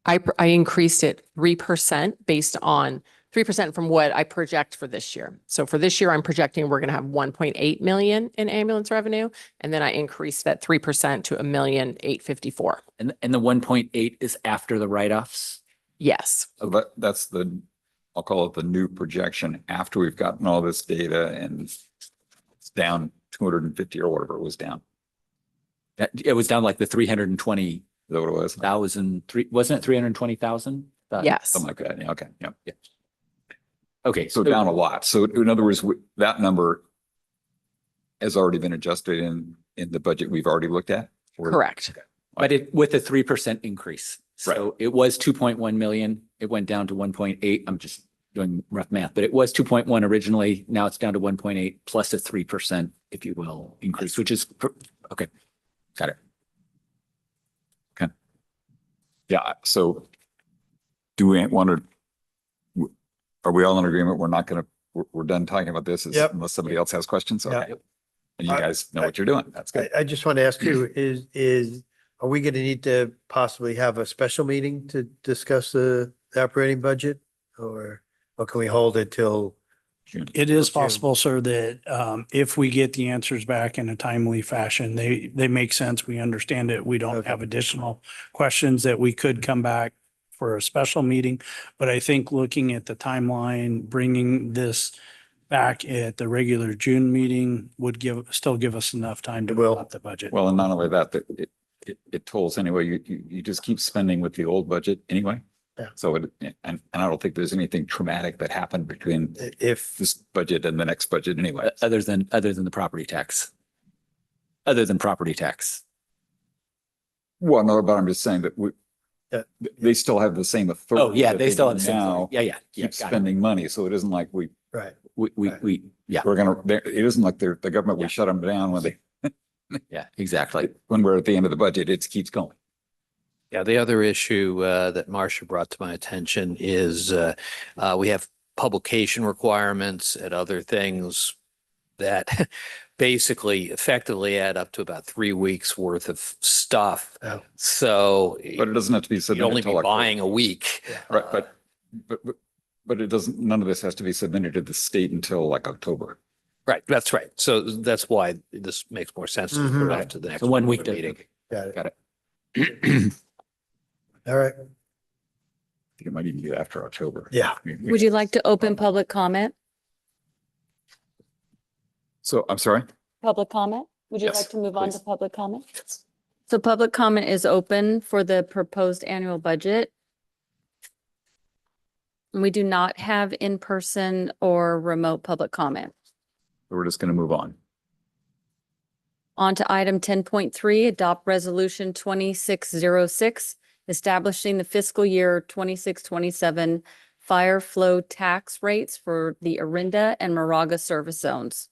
I increased it 3% based on 3% from what I project for this year. So for this year, I'm projecting we're going to have 1.8 million in ambulance revenue. And then I increased that 3% to 1,854,000. And the 1.8 is after the write-offs? Yes. So that's I'll call it the new projection after we've gotten all this data, and it's down 250 or whatever it was down. It was down like the 320,000, Is that what it was? wasn't it 320,000? Yes. Something like that. Yeah, okay. Yeah. Okay, So down a lot. So in other words, that number has already been adjusted in the budget we've already looked at? Or- correct. But it, with a 3% increase. Right. So it was 2.1 million. It went down to 1.8. I'm just doing rough math, but it was 2.1 originally. Now it's down to 1.8 plus a 3%, if you will, increase, which is, okay. Got it. Okay. Yeah, so do we want to, are we all in agreement? We're not going to, we're done talking about this Yep. unless somebody else has questions? Yeah. Okay. And you guys know what you're doing. That's good. I just want to ask you, are we going to need to possibly have a special meeting to discuss the operating budget? Or can we hold it till? It is June. possible, sir, that if we get the answers back in a timely fashion, they make sense. We understand it. We don't Okay. have additional questions that we could come back for a special meeting. But I think looking at the timeline, bringing this back at the regular June meeting would still give us enough time to It will. adopt the budget. Well, and not only that, it tolls anyway. You just keep spending with the old budget anyway. Yeah. So and I don't think there's anything traumatic that happened between If, this budget and the next budget anyway. Other than the property tax. Other than property tax. Well, no, but I'm just saying that Yeah. they still have the same authority. Oh, yeah, that they still do have the same. now. Yeah, yeah. Yeah, Keep got it. spending money. So it isn't like right. Yeah, we're gonna, it isn't like the government, we Yeah. shut them down yeah, exactly. when we're at the end of the budget, it keeps going. Yeah, the other issue that Marcia brought to my attention is we have publication requirements and other things that basically effectively add up to about 3 weeks worth of stuff. Yeah. So But it doesn't have to be you'd submitted only be till October. buying a week. Right, but it doesn't, none of this has to be submitted to the state until like October. Right, that's right. So that's why this makes more sense to put Mhm. it off to the next. So 1 week board to- meeting. Got it. Got it. All right. I think it might even be after October. Yeah. Would you like to open public comment? So I'm sorry? Public comment? Would you Yes, like to move on to please. public comment? So public comment is open for the proposed annual budget. And we do not have in-person or remote public comment. We're just going to move on. On to item 10.3, adopt resolution 2606, establishing the fiscal year 26-27 fire flow tax rates for the Orinda and Moraga service zones.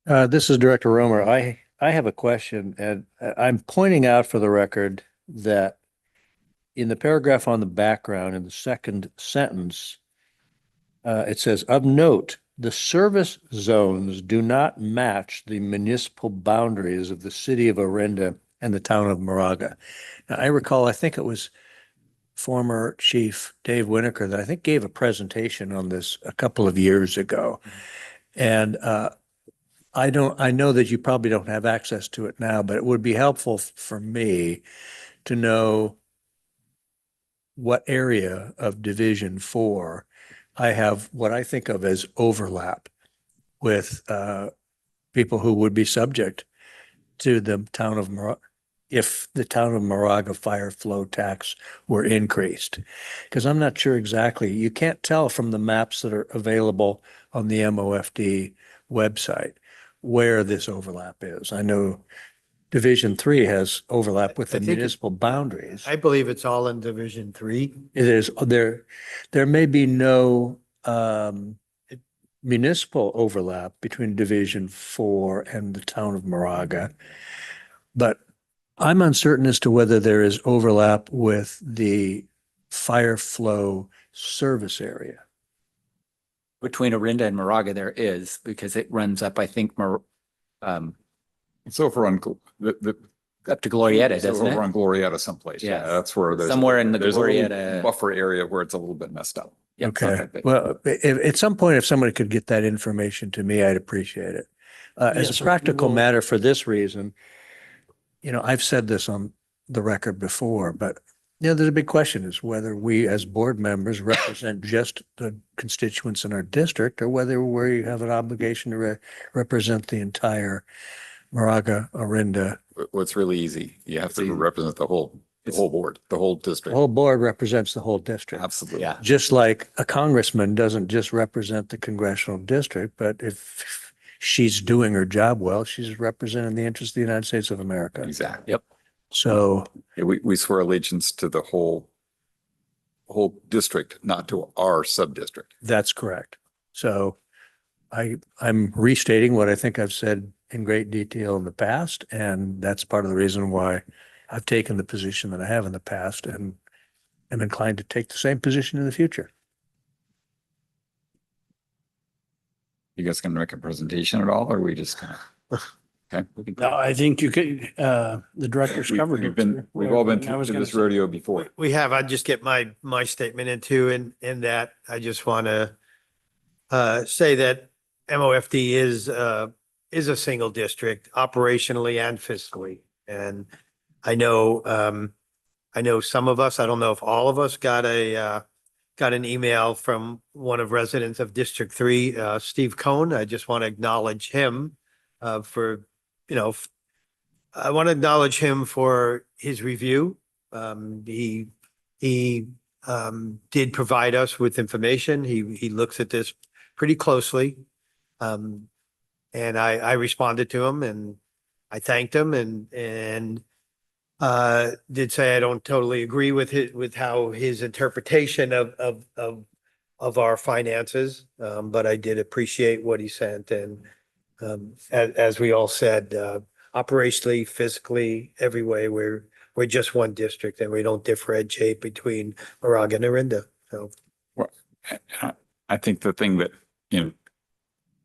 This is Director Romer. I have a question, and I'm pointing out for the record that in the paragraph on the background, in the second sentence, it says, of note, the service zones do not match the municipal boundaries of the city of Orinda and the town of Moraga. Now, I recall, I think it was former Chief Dave Winokur that I think gave a presentation on this a couple of years ago. And I know that you probably don't have access to it now, but it would be helpful for me to know what area of Division 4 I have what I think of as overlap with people who would be subject to the town of Moraga, if the town of Moraga fire flow tax were increased. Because I'm not sure exactly, you can't tell from the maps that are available on the MOFD website where this overlap is. I know Division 3 has overlap with the I think municipal boundaries. I believe it's all in Division 3. It is, there may be no municipal overlap between Division 4 and the town of Moraga. But I'm uncertain as to whether there is overlap with the fire flow service area. Between Orinda and Moraga, there is, because it runs up, I think, It's over on up to Glorietta, it's doesn't over it? on Glorietta someplace. Yeah, Yes. that's where there's Somewhere in the there's a little Glorietta. buffer area where it's a little bit messed up. Yep, Okay, something. well, at some point, if somebody could get that information to me, I'd appreciate it. As Yes, a sir. practical We'll- matter for this reason, I've said this on the record before, but there's a big question is whether we as board members represent just the constituents in our district or whether we have an obligation to represent the entire Moraga-Orinda. What's really easy, you have to easy. represent the whole The whole board, the whole The district. whole board represents the whole district. Absolutely. Yeah. Just like a congressman doesn't just represent the congressional district, but if she's doing her job well, she's representing the interests of the United States of America. Exactly. Yep. So Yeah, we swear allegiance to the whole district, not to our sub-district. that's correct. So I'm restating what I think I've said in great detail in the past, and that's part of the reason why I've taken the position that I have in the past and am inclined to take the same position in the future. You guys gonna make a presentation at all, or are we just kind of? Okay. No, I think you could, the director's covered it. sir. We've all been I through was gonna this say- rodeo before. We have, I'd just get my statement into in that I just want to say that MOFD is a single district operationally and fiscally. And I know some of us, I don't know if all of us got an email from one of residents of District 3, Steve Cohn. I just want to acknowledge him for, I want to acknowledge him for his review. He did provide us with information. He looks at this pretty closely. And I responded to him and I thanked him and did say I don't totally agree with how his interpretation of our finances. But I did appreciate what he sent. And as we all said, operationally, physically, every way, we're just one district and we don't differentiate between Moraga and Orinda. So Well, I think the thing that,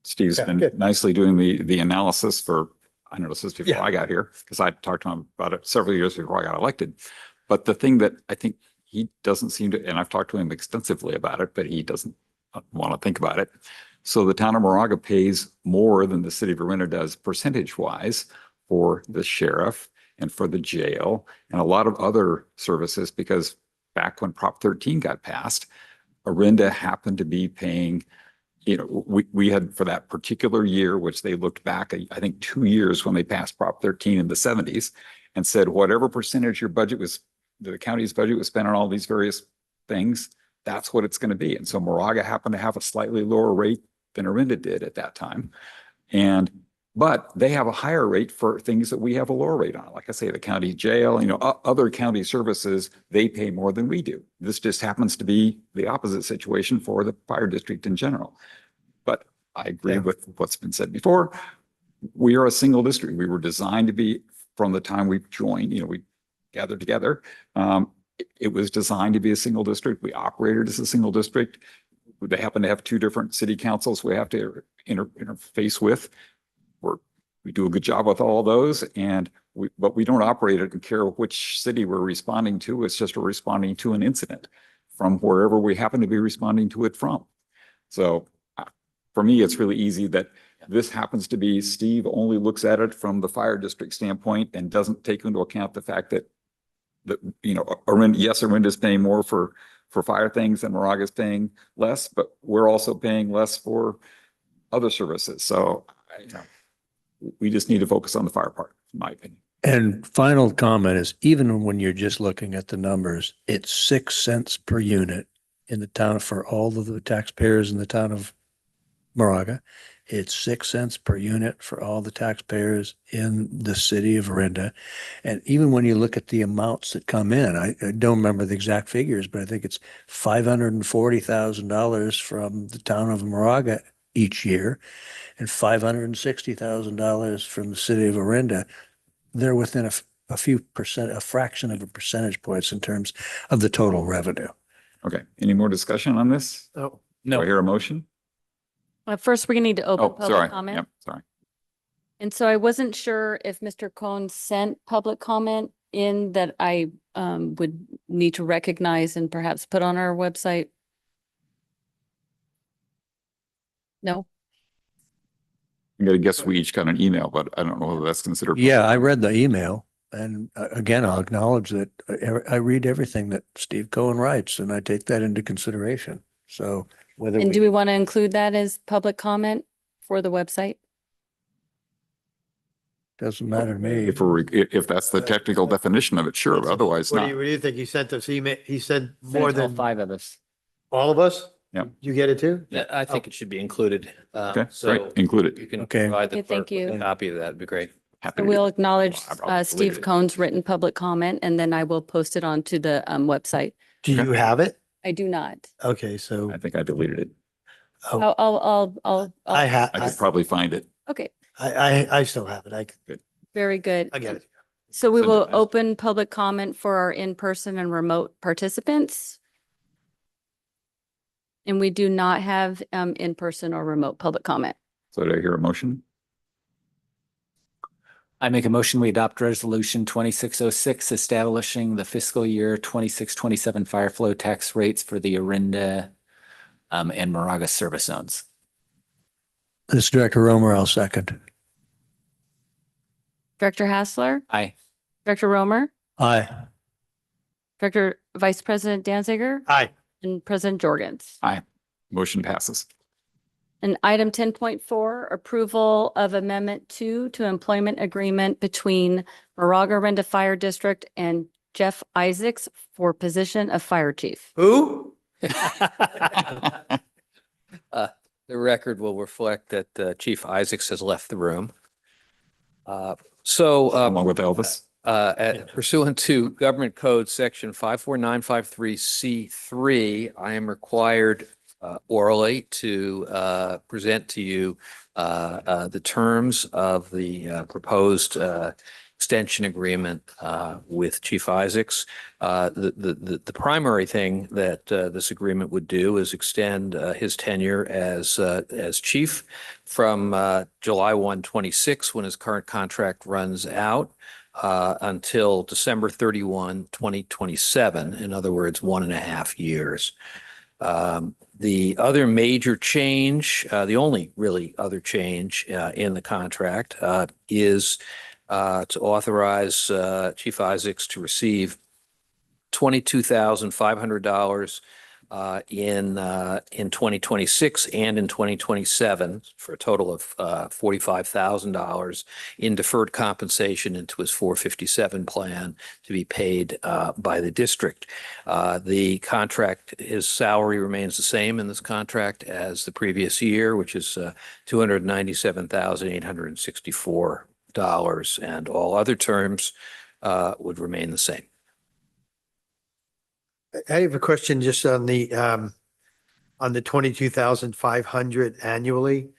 Steve's Yeah, been good. nicely doing the analysis for, I noticed this before Yeah. I got here, because I talked to him about it several years before I got elected. But the thing that I think he doesn't seem to, and I've talked to him extensively about it, but he doesn't want to think about it. So the town of Moraga pays more than the city of Orinda does percentage wise for the sheriff and for the jail and a lot of other services, because back when Prop 13 got passed, Orinda happened to be paying, we had for that particular year, which they looked back, I think 2 years when they passed Prop 13 in the 70s and said, whatever percentage your budget was, the county's budget was spent on all these various things, that's what it's going to be. And so Moraga happened to have a slightly lower rate than Orinda did at that time. But they have a higher rate for things that we have a lower rate on. Like I say, the county jail, other county services, they pay more than we do. This just happens to be the opposite situation for the fire district in general. But I agree with what's been said before. We are a single district. We were designed to be, from the time we joined, we gathered together. It was designed to be a single district. We operated as a single district. They happen to have two different city councils we have to interface with. We do a good job with all those, but we don't operate it and care which city we're responding to. It's just we're responding to an incident from wherever we happen to be responding to it from. So for me, it's really easy that this happens to be, Steve only looks at it from the fire district standpoint and doesn't take into account the fact that Orinda is paying more for fire things and Moraga is paying less, but we're also paying less for other services. So, we just need to focus on the fire part, in my opinion. And final comment is, even when you're just looking at the numbers, it's 6 cents per unit in the town for all of the taxpayers in the town of Moraga. It's 6 cents per unit for all the taxpayers in the city of Orinda. And even when you look at the amounts that come in, I don't remember the exact figures, but I think it's $540,000 from the town of Moraga each year and $560,000 from the city of Orinda. They're within a few percent, a fraction of a percentage points in terms of the total revenue. Okay, any more discussion on this? Oh, Do I hear a motion? First, we're going to need to open Oh, sorry. public comment. Yep, sorry. And so I wasn't sure if Mr. Cohn sent public comment in that I would need to recognize and perhaps put on our website. No? I'm gonna guess we each got an email, but I don't know whether that's considered. Yeah, I read the email, and again, I'll acknowledge that I read everything that Steve Cohen writes, and I take that into consideration. So whether And do we want to include that as public comment for the website? Doesn't matter to me. If that's the technical definition of it, sure. Otherwise What not. do you think? He sent us email, he said Sent more all than 5 of us. all of us? Yep. You get it too? Yeah, I think it should be included. Okay, So great. Include it. you can Okay. provide the Okay, thank clerk with a you. copy of that. It'd be great. Happy So to we'll do acknowledge Well, I'll delete Steve it. Cohn's written public comment, and then I will post it onto the website. Do you have it? I do not. Okay, so I think I deleted it. I I could probably find it. Okay, I still have it. very good. I get it. So we Send it will nice. open public comment for our in-person and remote participants. And we do not have in-person or remote public comment. So did I hear a motion? I make a motion, we adopt resolution 2606, establishing the fiscal year 26-27 fire flow tax rates for the Orinda and Moraga service zones. This is Director Romer, I'll second. Director Hassler, Aye. Director Romer, Aye. Director Vice President Danziger, Aye. and President Jorgens. Aye. Motion passes. And item 10.4, approval of Amendment 2 to employment agreement between Moraga-Orinda Fire District and Jeff Isaacs for position of fire chief. Who? The record will reflect that Chief Isaacs has left the room. Along with Elvis. Pursuant to Government Code Section 54953C3, I am required orally to present to you the terms of the proposed extension agreement with Chief Isaacs. The primary thing that this agreement would do is extend his tenure as chief from July 1, 26, when his current contract runs out, until December 31, 2027. In other words, 1.5 years. The other major change, the only really other change in the contract is to authorize Chief Isaacs to receive $22,500 in 2026 and in 2027 for a total of $45,000 in deferred compensation into his 457 plan to be paid by the district. The contract, his salary remains the same in this contract as the previous year, which is $297,864, and all other terms would remain the same. I have a question just on the 22,500 annually.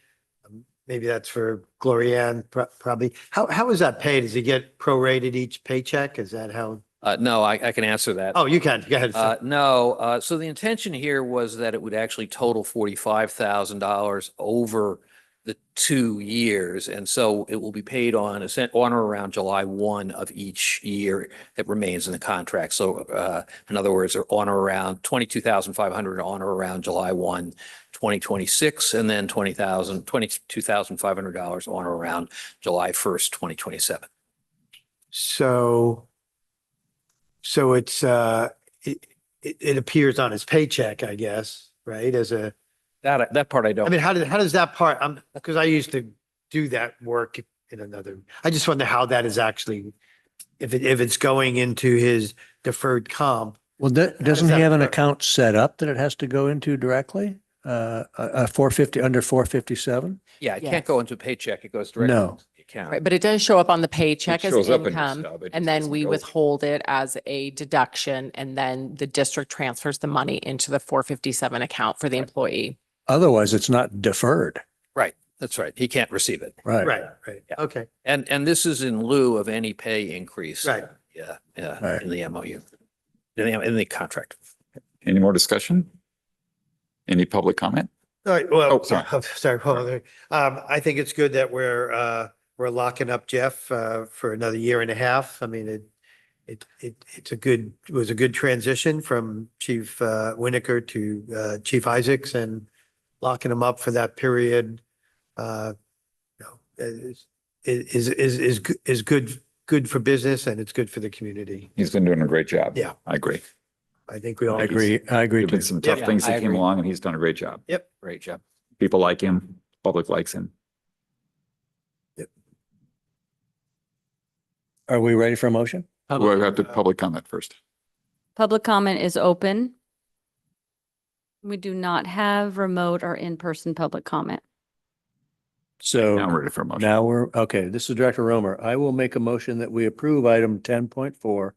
Maybe that's for Glorianne, probably. How is that paid? Does he get prorated each paycheck? Is that how? No, I can answer that. Oh, you can. Go ahead. No, so the intention here was that it would actually total $45,000 over the 2 years. And so it will be paid on or around July 1 of each year that remains in the contract. So in other words, on or around 22,500 on or around July 1, 2026, and then $22,500 on or around July 1st, 2027. So it's it appears on his paycheck, I guess, right? As a That part I don't. I mean, how does that part, because I used to do that work in another, I just wonder how that is actually, if it's going into his deferred comp. Well, doesn't he have an account set up that it has to go into directly? A 450, under 457? Yeah, it Yes. can't go into a paycheck. It goes directly No. into the account. Right, but it does show up on the paycheck It as shows up in your income, stub, it and just then doesn't we go. withhold it as a deduction, and then the district transfers the money into the 457 account for the employee. Otherwise, it's not deferred. Right, that's right. He can't receive it. Right. Right. Yeah. Okay. And this is in lieu of any pay increase. Right. Yeah, Right. in the MOU, in the contract. Any more discussion? Any public comment? All right, well, Oh, sorry. sorry, hold on. I think it's good that we're locking up Jeff for another 1.5 years. I mean, it was a good transition from Chief Winokur to Chief Isaacs, and locking him up for that period is good for business, and it's good for the community. He's been doing a great job. Yeah. I agree. I think we all. I agree. I agree There've been too. some tough Yeah, things I that came agree. along and he's done a great job. Yep. Great job. People like him, public likes him. Are we ready for a motion? We'll have to public comment first. Public comment is open. We do not have remote or in-person public comment. So Now I'm ready for a motion. now we're, okay, this is Director Romer. I will make a motion that we approve item 10.4,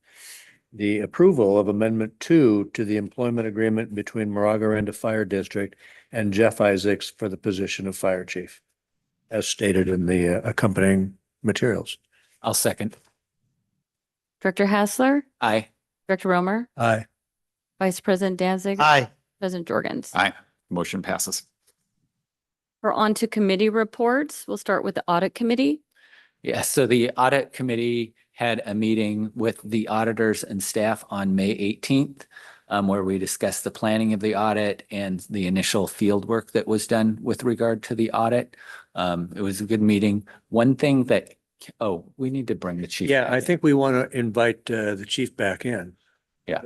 the approval of Amendment 2 to the employment agreement between Moraga-Orinda Fire District and Jeff Isaacs for the position of Fire Chief, as stated in the accompanying materials. I'll second. Director Hassler, Aye. Director Romer, Aye. Vice President Danzig. Aye. President Jorgens. Aye. Motion passes. We're on to committee reports. We'll start with the audit committee. Yeah, so the audit committee had a meeting with the auditors and staff on May 18th, where we discussed the planning of the audit and the initial field work that was done with regard to the audit. It was a good meeting. One thing that, we need to bring the chief. Yeah, back I in. think we want to invite the chief back in. Yeah.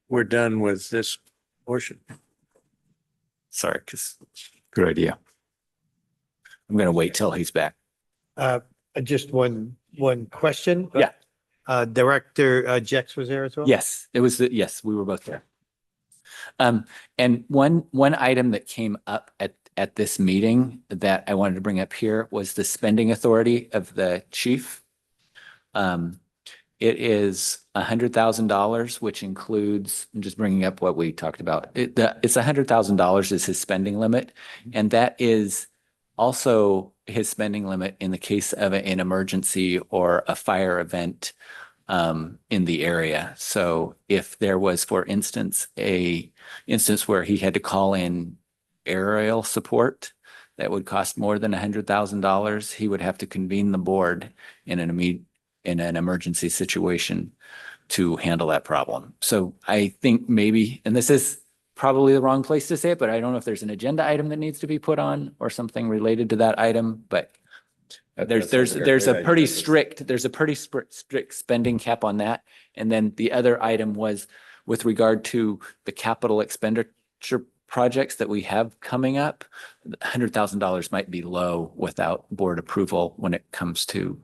We're done with this portion. Sorry, because Good idea. I'm going to wait till he's back. Just one question. Yeah. Director Jex was there as well? Yes, it was, yes, we were both there. And one item that came up at this meeting that I wanted to bring up here was the spending authority of the chief. It is $100,000, which includes, I'm just bringing up what we talked about. It's $100,000 is his spending limit. And that is also his spending limit in the case of an emergency or a fire event in the area. So if there was, for instance, a instance where he had to call in aerial support that would cost more than $100,000, he would have to convene the board in an emergency situation to handle that problem. So I think maybe, and this is probably the wrong place to say it, but I don't know if there's an agenda item that needs to be put on or something related to that item, but there's a pretty strict spending cap on that. And then the other item was with regard to the capital expenditure projects that we have coming up, $100,000 might be low without board approval when it comes to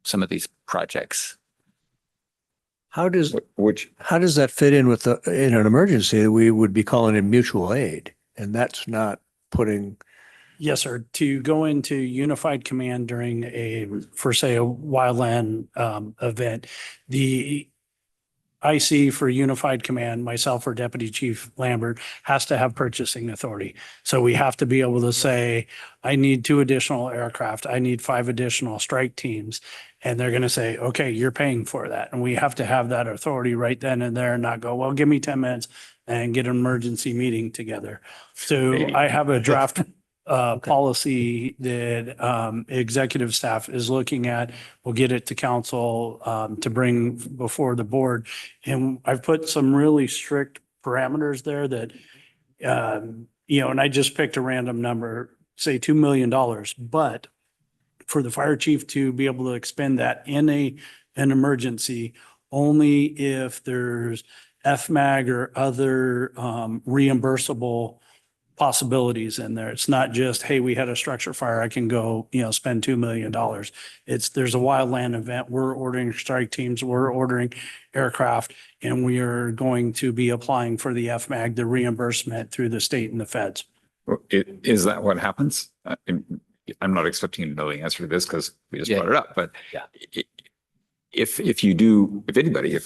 some of these projects. How does that fit in with in an emergency? We would be calling it mutual aid, and that's not putting. Yes, sir. To go into unified command during a wildland event, the IC for unified command, myself or Deputy Chief Lambert, has to have purchasing authority. So we have to be able to say, I need 2 additional aircraft. I need 5 additional strike teams. And they're going to say, okay, you're paying for that. And we have to have that authority right then and there and not go, well, give me 10 minutes and get an emergency meeting together. So I have a draft policy that executive staff is looking at. We'll get it to council to bring before the board. And I've put some really strict parameters there that, and I just picked a random number, say $2 million, but for the fire chief to be able to expend that in an emergency, only if there's FMAG or other reimbursable possibilities in there. It's not just, hey, we had a structure fire, I can go, spend $2 million. There's a wildland event. We're ordering strike teams, we're ordering aircraft, and we are going to be applying for the FMAG, the reimbursement through the state and the feds. Is that what happens? I'm not expecting to know the answer to this because we just brought it up, but if anybody,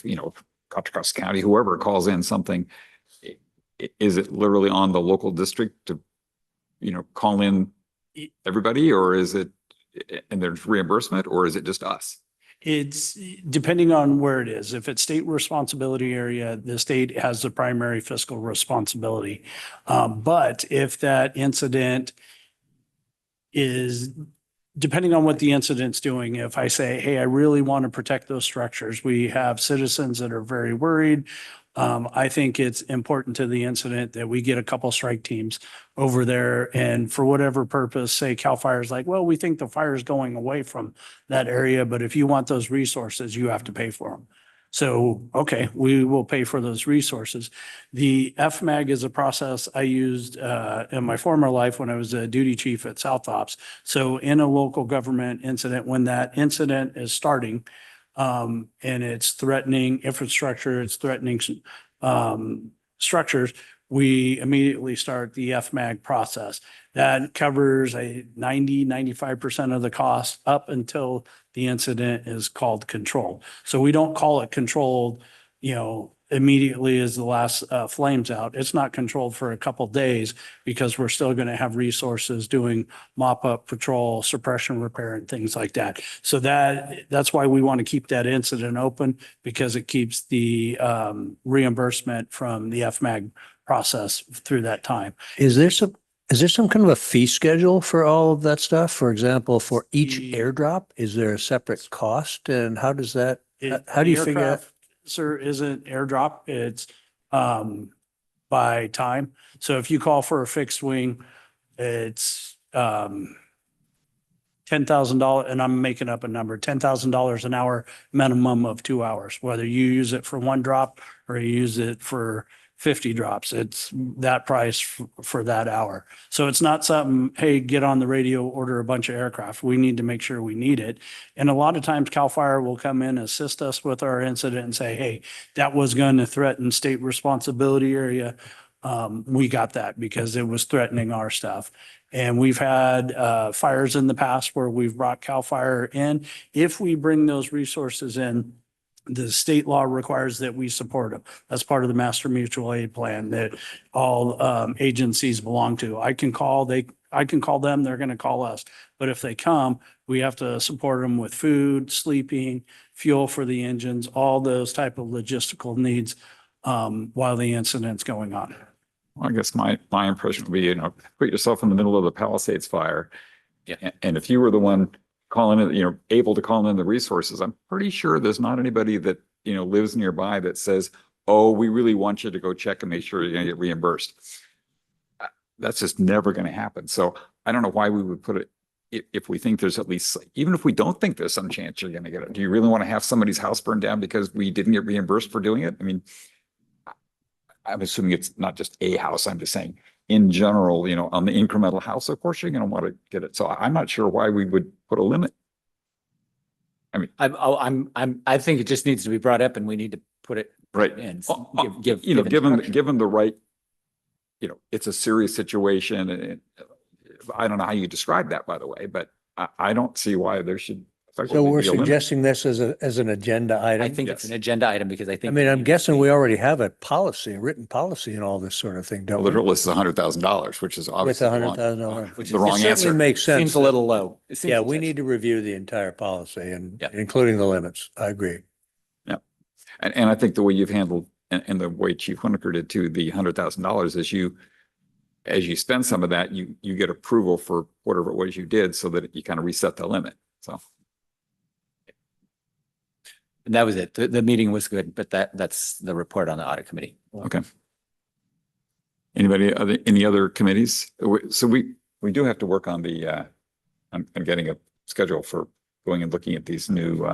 Contra Costa County, whoever calls in something, is it literally on the local district to, call in everybody, or is it, and there's reimbursement, or is it just us? It's depending on where it is. If it's state responsibility area, the state has the primary fiscal responsibility. But if that incident is, depending on what the incident's doing, if I say, hey, I really want to protect those structures, we have citizens that are very worried. I think it's important to the incident that we get a couple strike teams over there, and for whatever purpose, say CAL FIRE is like, well, we think the fire is going away from that area, but if you want those resources, you have to pay for them. So, okay, we will pay for those resources. The FMAG is a process I used in my former life when I was a duty chief at South Ops. So in a local government incident, when that incident is starting, and it's threatening infrastructure, it's threatening structures, we immediately start the FMAG process. That covers 95% of the cost up until the incident is called controlled. So we don't call it controlled, immediately as the last flames out. It's not controlled for a couple days because we're still going to have resources doing mop up, patrol, suppression repair, and things like that. So that's why we want to keep that incident open, because it keeps the reimbursement from the FMAG process through that time. Is there some kind of a fee schedule for all of that stuff? For example, for each airdrop, is there a separate cost, and how does that, how do you figure out? Sir, isn't airdrop, it's by time. So if you call for a fixed wing, it's $10,000, and I'm making up a number, $10,000 an hour, minimum of 2 hours. Whether you use it for one drop or you use it for 50 drops, it's that price for that hour. So it's not something, hey, get on the radio, order a bunch of aircraft. We need to make sure we need it. And a lot of times CAL FIRE will come in, assist us with our incident and say, hey, that was going to threaten state responsibility area. We got that because it was threatening our stuff. And we've had fires in the past where we've brought CAL FIRE in. If we bring those resources in, the state law requires that we support them. That's part of the master mutual aid plan that all agencies belong to. I can call them, they're going to call us. But if they come, we have to support them with food, sleeping, fuel for the engines, all those type of logistical needs while the incident's going on. Well, I guess my impression would be, put yourself in the middle of the Palisades fire. Yeah. And if you were the one calling it, able to call in the resources, I'm pretty sure there's not anybody that, lives nearby that says, oh, we really want you to go check and make sure you're going to get reimbursed. That's just never going to happen. So I don't know why we would put it, if we think there's at least, even if we don't think there's some chance you're going to get it. Do you really want to have somebody's house burned down because we didn't get reimbursed for doing it? I mean, I'm assuming it's not just a house. I'm just saying in general, on the incremental house, of course, you're going to want to get it. So I'm not sure why we would put a limit. I mean, I think it just needs to be brought up and we need to put it right in. Given the right, it's a serious situation. And I don't know how you describe that, by the way, but I don't see why there should. So we're suggesting this as an agenda item? I think it's an agenda item because I think. I mean, I'm guessing we already have a written policy and all this sort of thing, don't we? The list is $100,000, which is With obviously $100,000. the wrong It answer. certainly makes sense. Seems a little low. Yeah, we need to review the entire policy and including the limits. I agree. Yeah. And I think the way you've handled and the way Chief Winokur did too, the $100,000 is as you spend some of that, you get approval for whatever it was you did so that you kind of reset the limit. So. And that was it. The meeting was good, but that's the report on the audit committee. Okay. Any other committees? So we do have to work on on getting a schedule for going and looking at these new,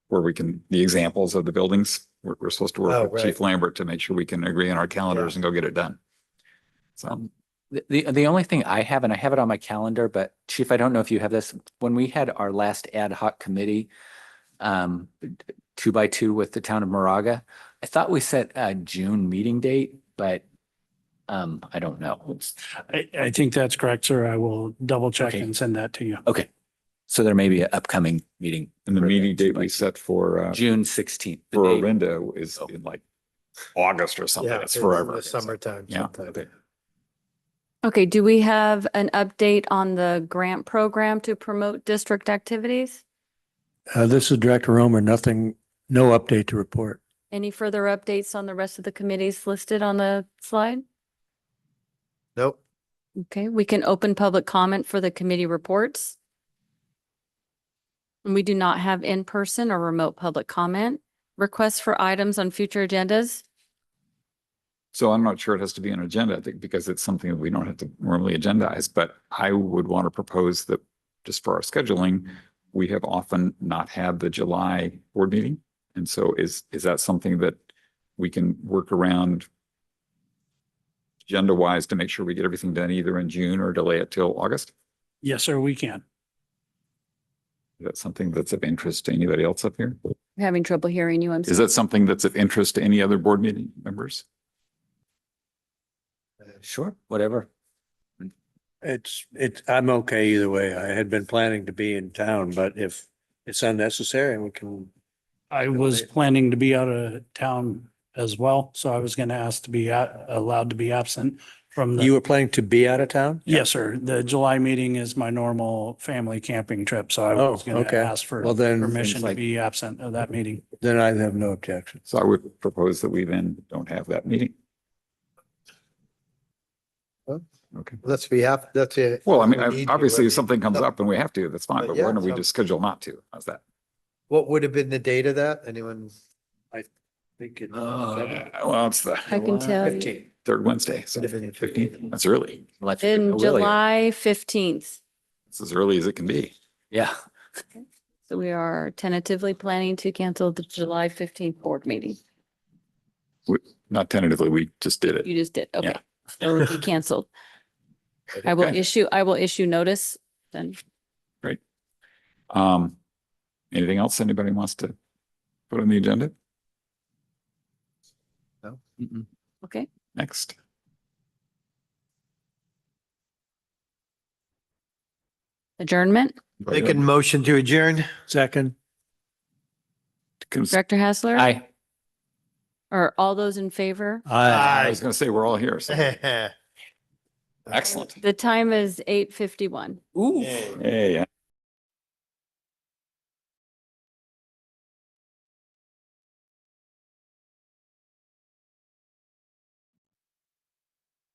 where we can, the examples of the buildings. We're supposed to work with Chief Lambert to make sure we can agree on our calendars and go get it done. So. The only thing I have, and I have it on my calendar, but Chief, I don't know if you have this, when we had our last ad hoc committee, 2x2 with the town of Moraga, I thought we set a June meeting date, but I don't know. I think that's correct, sir. I will double check Okay. and send that to you. Okay. So there may be an upcoming meeting. And the meeting date we set for June 16th. the for day- Orinda is in like August or something. It's forever. The summertime. Yeah. sometime. Okay, do we have an update on the grant program to promote district activities? This is Director Romer. No update to report. Any further updates on the rest of the committees listed on the slide? Nope. Okay, we can open public comment for the committee reports. And we do not have in-person or remote public comment. Requests for items on future agendas? So I'm not sure it has to be an agenda, I think, because it's something that we don't have to normally agendize, but I would want to propose that just for our scheduling, we have often not had the July board meeting. And so is that something that we can work around agenda wise to make sure we get everything done either in June or delay it till August? Yes, sir, we can. Is that something that's of interest to anybody else up here? I'm having trouble hearing you. I'm Is sorry. that something that's of interest to any other board meeting members? Sure, whatever. I'm okay either way. I had been planning to be in town, but if it's unnecessary and we can, I was planning to be out of town as well, so I was going to ask to be allowed to be absent from you the. were planning to be out of town? Yes, sir. The July meeting is my normal family camping trip, so I Oh, was going to okay. ask for Well, then- permission to like- be absent of that meeting. Then I have no objection. So I would propose that we then don't have that meeting. Okay. Let's be happy. That's it. Well, I mean, We need to, obviously, I if something comes mean, up and we have to, that's fine, But but yeah, why don't we so- just schedule not to? How's that? What would have been the date of that? Anyone? Think it. Well, it's the I can tell you. 15th. third Wednesday, so 15th. That's early. In July 15th. It's as early as it can be. Yeah. So we are tentatively planning to cancel the July 15th board meeting. Not tentatively, we just did it. You just did. Okay. Yeah. So it'll be canceled. I will issue notice then. Great. Anything else anybody wants to put on the agenda? No. Okay. Next. Adjournment. Making motion to adjourn? Second. Director Hassler? Aye. Or all those in favor? I was gonna say, we're all here, so excellent. The time is 8:51. Hey,